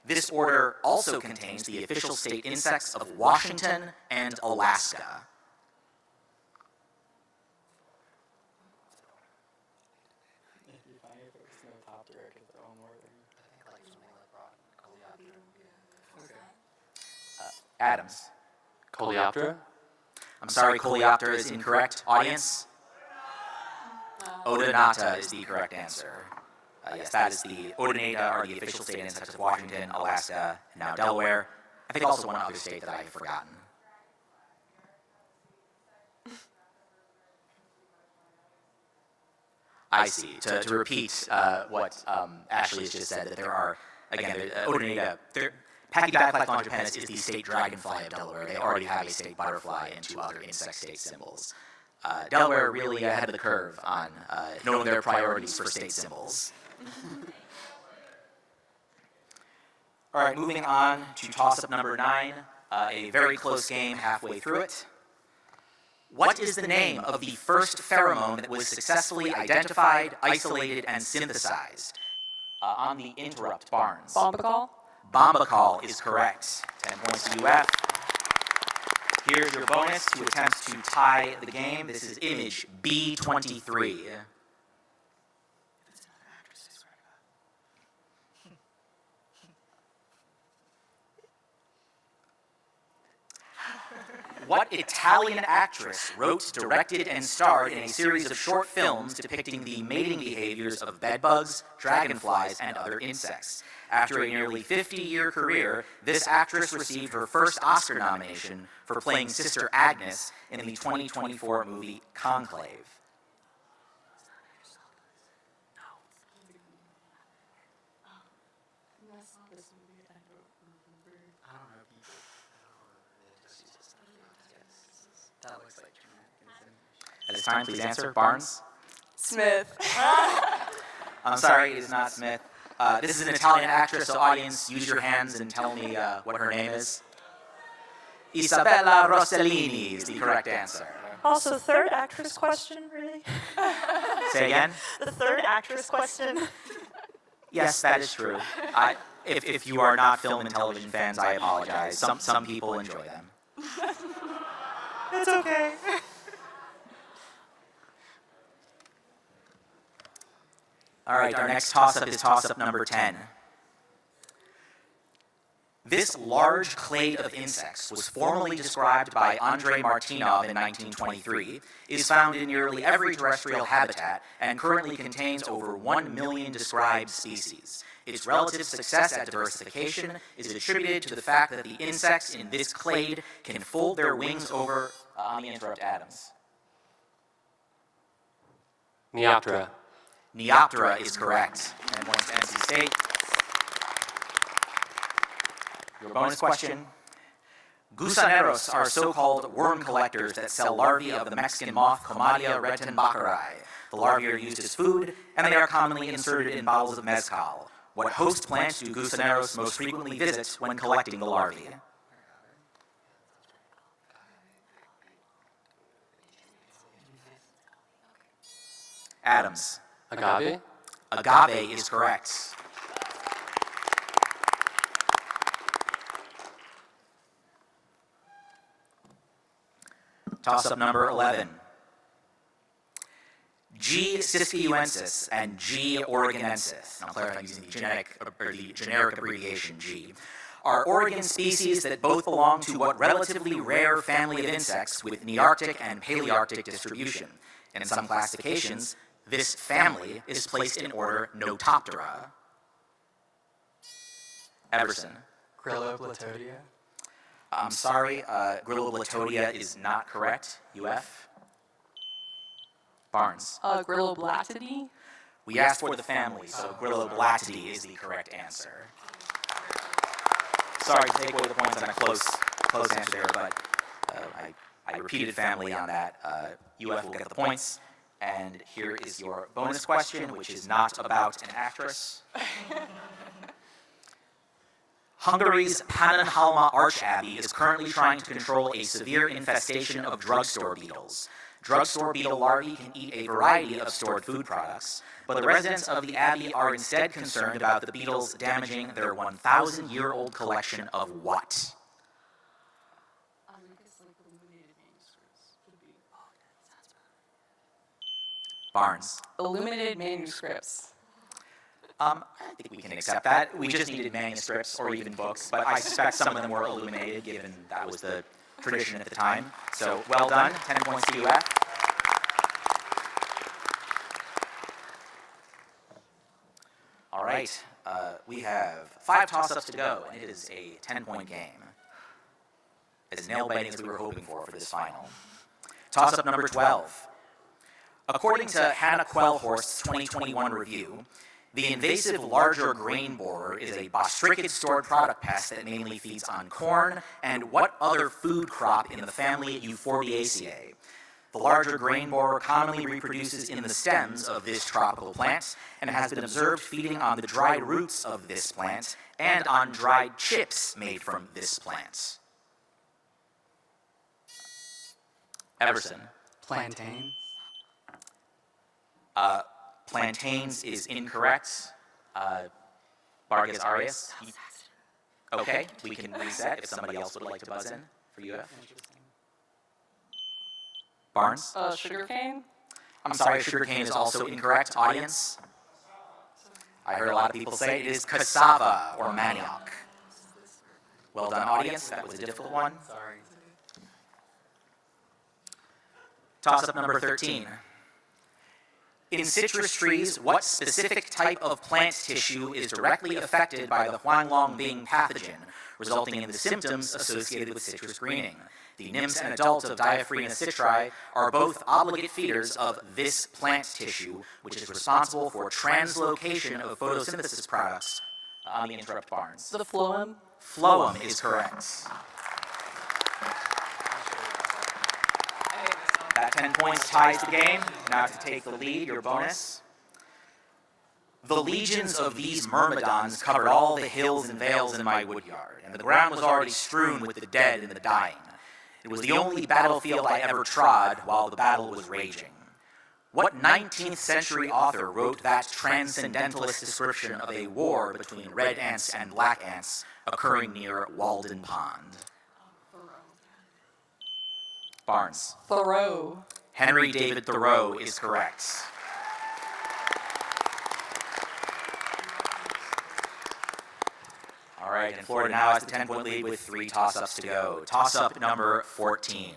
This order also contains the official state insects of Washington and Alaska. Adams. Coleoptera? I'm sorry, Coleoptera is incorrect. Audience? Odonata is the correct answer. Yes, that is the Oneida are the official state insects of Washington, Alaska, and now Delaware. I think also one other state that I have forgotten. I see. To repeat what Ashley has just said, that there are, again, Oneida, Pachydiaplectrongepennis is the state dragonfly of Delaware. They already have a state butterfly and 2 other insect state symbols. Delaware really ahead of the curve on knowing their priorities for state symbols. All right, moving on to toss-up number 9, a very close game halfway through it. What is the name of the first pheromone that was successfully identified, isolated, and synthesized? On the interrupt, Barnes. Bombacol? Bombacol is correct. 10 points to UF. Here's your bonus to attempt to tie the game. This is image B23. What Italian actress wrote, directed, and starred in a series of short films depicting the mating behaviors of bedbugs, dragonflies, and other insects? After a nearly 50-year career, this actress received her first Oscar nomination for playing Sister Agnes in the 2024 movie Conclave. At this time, please answer. Barnes? Smith. I'm sorry, it is not Smith. This is an Italian actress, so audience, use your hands and tell me what her name is. Isabella Rossellini is the correct answer. Also, third actress question, really? Say again? The third actress question. Yes, that is true. If you are not film and television fans, I apologize. Some people enjoy them. It's okay. All right, our next toss-up is toss-up number 10. This large clade of insects was formally described by Andrei Martinov in 1923, is found in nearly every terrestrial habitat, and currently contains over 1 million described species. Its relative success at diversification is attributed to the fact that the insects in this clade can fold their wings over on the interrupt Adams. Neoptera. Neoptera is correct. And points to NC State. Your bonus question. Gusaneros are so-called worm collectors that sell larvae of the Mexican moth Comadia retenbacheri. The larvae are used as food, and they are commonly inserted in bottles of mezcal. What host plants do Gusaneros most frequently visit when collecting the larvae? Adams. Agave? Agave is correct. Toss-up number 11. G. siskiyuensis and G. oregonensis, and I'll clarify using the generic abbreviation G, are Oregon species that both belong to what relatively rare family of insects with Nearctic and Palearctic distribution. In some classifications, this family is placed in order Notoptera. Everson. Grilloblatodia. I'm sorry, Grilloblatodia is not correct. UF. Barnes. Grilloblattidae. We asked for the family, so Grilloblattidae is the correct answer. Sorry to take away the points on a close answer there, but I repeated family on that. UF will get the points. And here is your bonus question, which is not about an actress. Hungary's Pannonhalma Archabbey is currently trying to control a severe infestation of drugstore beetles. Drugstore beetle larvae can eat a variety of stored food products, but the residents of the abbey are instead concerned about the beetles damaging their 1,000-year-old collection of what? Barnes. Illuminated manuscripts. I think we can accept that. We just needed manuscripts or even books, but I suspect some of them were illuminated, given that was the tradition at the time. So, well done. 10 points to UF. right, we have 5 toss-ups to go, and it is a 10-point game. As nail-biting as we were hoping for this final. Toss-up number 12. According to Hannah Quellhorst's 2021 review, the invasive larger grain borer is a bostricid stored product pest that mainly feeds on corn and what other food crop in the family Euphorbiaceae. The larger grain borer commonly reproduces in the stems of this tropical plant and has been observed feeding on the dried roots of this plant and on dried chips made from this plant. Everson. Plantain. Plantains is incorrect. Vargas Arias. Okay, we can reset if somebody else would like to buzz in for UF. Barnes? Sugarcane? I'm sorry, sugarcane is also incorrect. Audience? I heard a lot of people say it is cassava or manioc. Well done, audience. That was a difficult one. Sorry. Toss-up number 13. In citrus trees, what specific type of plant tissue is directly affected by the Huanglongbing pathogen, resulting in the symptoms associated with citrus greening? The nymphs and adults of Diaphrena citri are both obligate feeders of this plant tissue, which is responsible for translocation of photosynthesis products on the Interrupt Barnes. The phloem? Phloem is correct. That 10 points ties the game. Now to take the lead, your bonus. The legions of these myrmidons covered all the hills and vales in my woodyard, and the ground was already strewn with the dead and the dying. It was the only battlefield I ever trod while the battle was raging. What 19th century author wrote that transcendentalist description of a war between red ants and black ants occurring near Walden Pond? Barnes. Thoreau. Henry David Thoreau is correct. All right, and Florida now has the 10-point lead with 3 toss-ups to go. Toss-up number 14.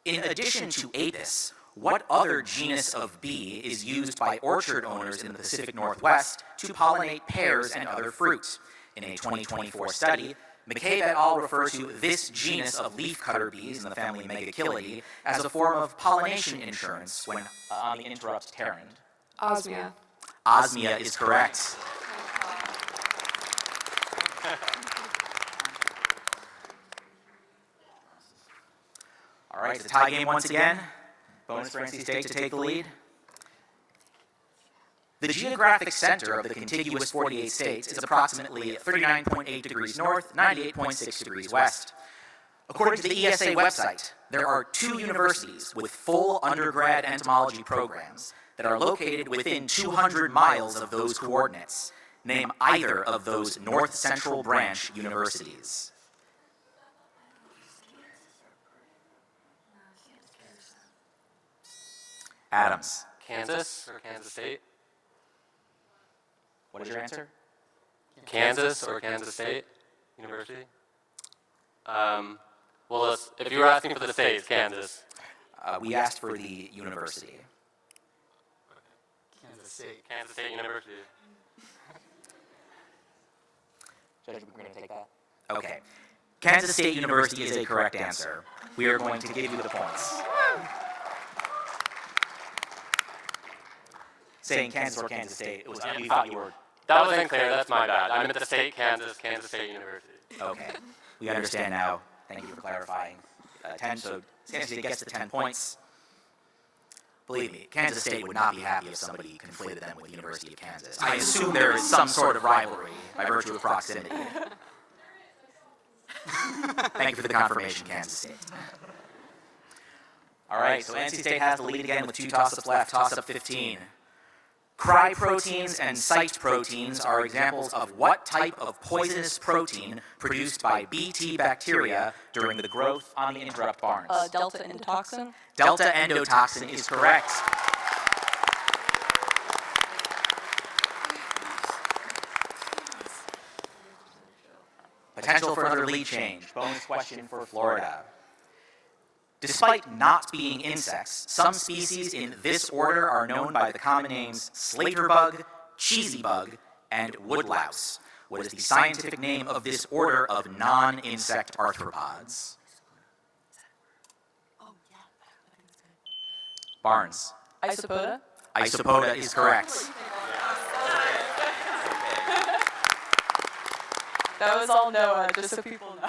In addition to Apis, what other genus of bee is used by orchard owners in the Pacific Northwest to pollinate pears and other fruit? In a 2024 study, McCabe et al. Refer to this genus of leafcutter bees in the family Megachilidae as a form of pollination insurance when on the Interrupt Terrand. Osmia. Osmia is correct. All right, it's a tie game once again. Bonus for NC State to take the lead. The geographic center of the contiguous 48 states is approximately 39.8 degrees north, 98.6 degrees west. According to the ESA website, there are 2 universities with full undergrad entomology programs that are located within 200 miles of those coordinates. Name either of those North Central Branch universities. Adams. Kansas or Kansas State? What is your answer? Kansas or Kansas State University? Well, if you were asking for the states, Kansas. We asked for the university. Kansas State. Kansas State University. Judge, we're going to take that? Okay. Kansas State University is a correct answer. We are going to give you the points. Saying Kansas or Kansas State, it was we thought you were. That was unclear. That's my bad. I meant the state, Kansas State University. Okay. We understand now. Thank you for clarifying. 10, so Kansas State gets the 10 points. Believe me, Kansas State would not be happy if somebody conflated them with the University of Kansas. I assume there is some sort of rivalry by virtue of proximity. Thank you for the confirmation, Kansas State. All right, so NC State has the lead again with 2 toss-ups left. Toss-up 15. Cry proteins and site proteins are examples of what type of poisonous protein produced by Bt bacteria during the growth on the Interrupt Barnes? Delta endotoxin. Delta endotoxin is correct. Potential for another lead change. Bonus question for Florida. Despite not being insects, some species in this order are known by the common names slater bug, cheesy bug, and woodlouse. What is the scientific name of this order of non-insect arthropods? Barnes. Isopoda? Isopoda is correct. That was all Noah, just so people know.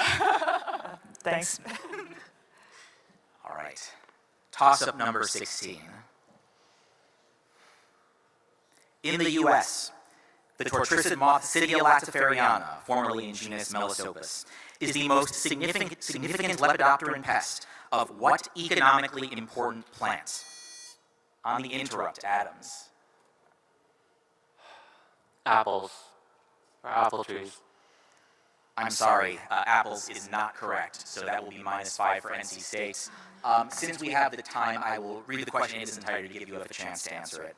Thanks. All right. Toss-up number 16. In the U.S., the tortricid moth Cydia lactiferiana, formerly in genus Melisopus, is the most significant lepidopteran pest of what economically important plant? On the interrupt, Adams. Apples. Or apple trees. I'm sorry, apples is not correct, so that will be -5 for NC State. Since we have the time, I will read the question in its entirety to give you a chance to answer it.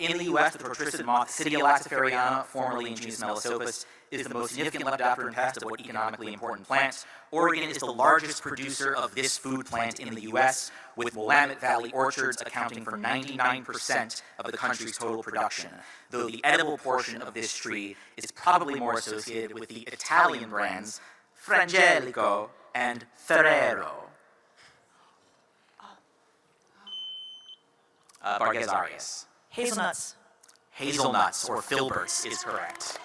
In the U.S., the tortricid moth Cydia lactiferiana, formerly in genus Melisopus, is the most significant lepidopteran pest of what economically important plant. Oregon is the largest producer of this food plant in the U.S., with Willamette Valley orchards accounting for 99% of the country's total production, though the edible portion of this tree is probably more associated with the Italian brands Frangelico and Ferrero. Vargas Arias. Hazelnuts. Hazelnuts, or filberts, is correct.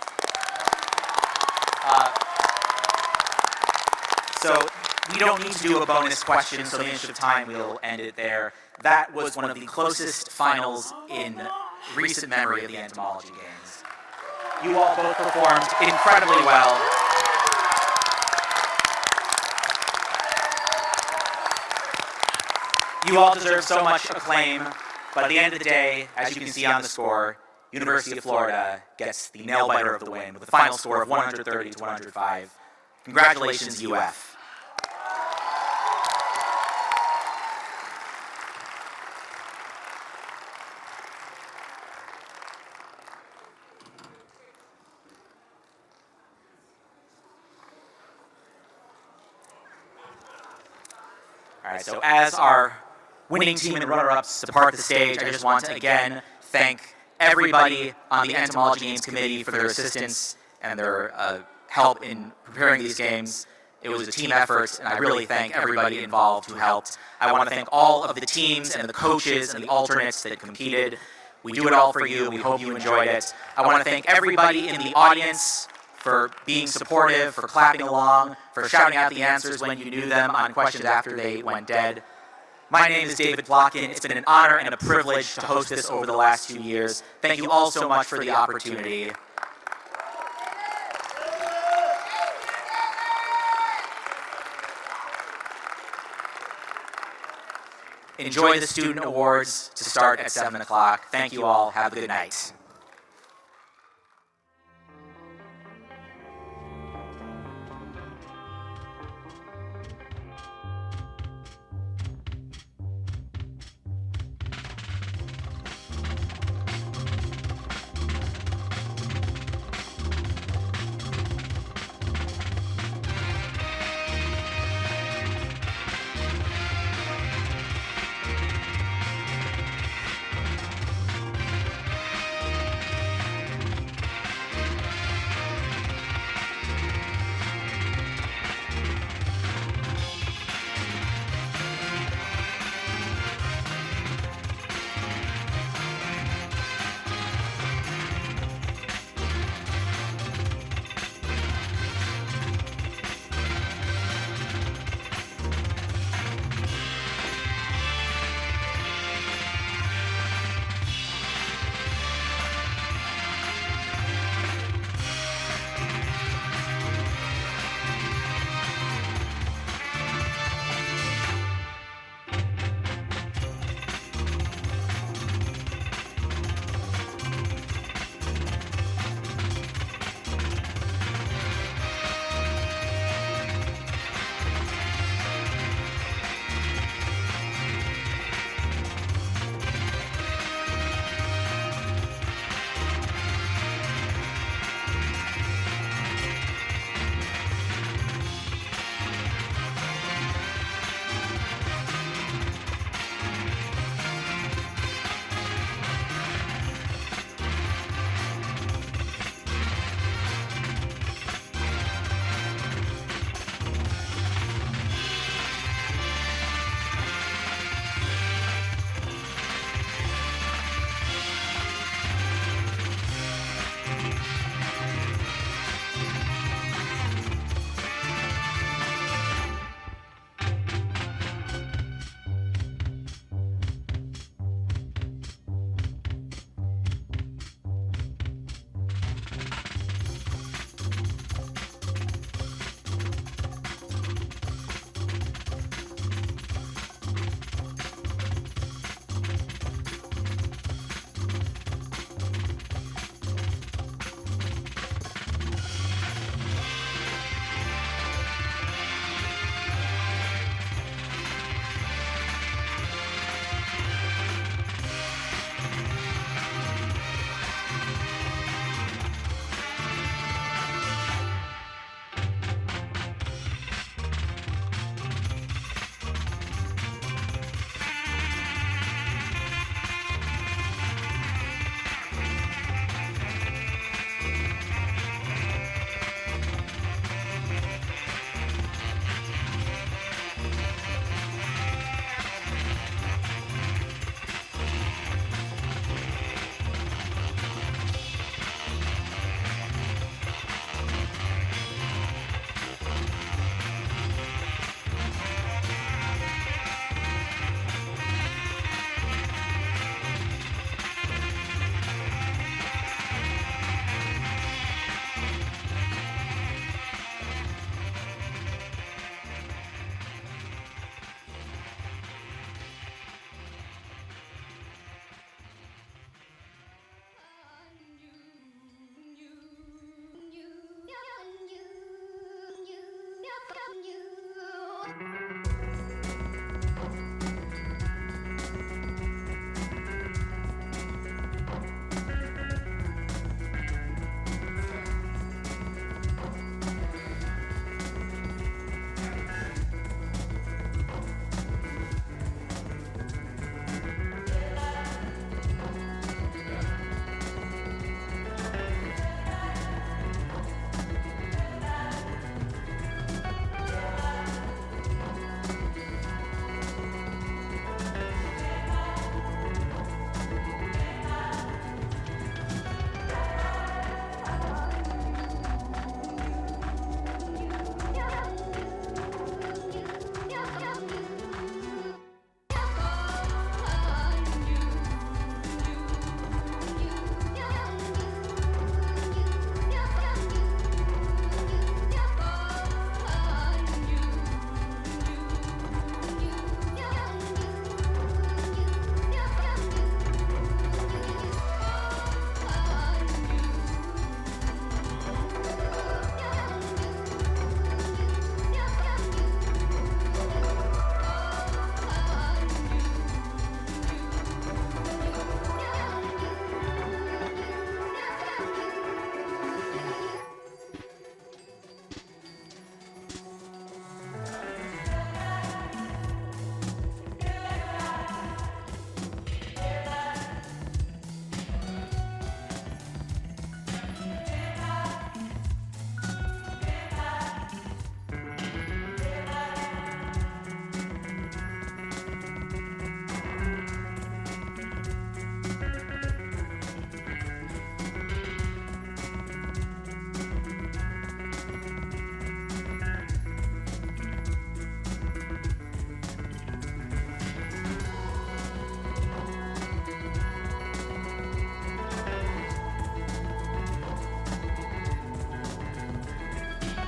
So we don't need to do a bonus question, so in the interest of time, we'll end it there. That was one of the closest finals in recent memory of the Entomology Games. You all both performed incredibly well. You all deserve so much acclaim, but at the end of the day, as you can see on the score, University of Florida gets the nail-biter of the win with a final score of 130 to 105. Congratulations, UF. All right, so as our winning team and runner-ups depart the stage, I just want to again thank everybody on the Entomology Games Committee for their assistance and their help in preparing these games. It was a team effort, and I really thank everybody involved who helped. I want to thank all of the teams and the coaches and the alternates that competed. We do it all for you. We hope you enjoyed it. I want to thank everybody in the audience for being supportive, for clapping along, for shouting out the answers when you knew them on questions after they went dead. My name is David Plotkin. It's been an honor and a privilege to host this over the last 2 years. Thank you all so much for the opportunity. Enjoy the student awards to start at 7 o'clock. Thank you all. Have a good night.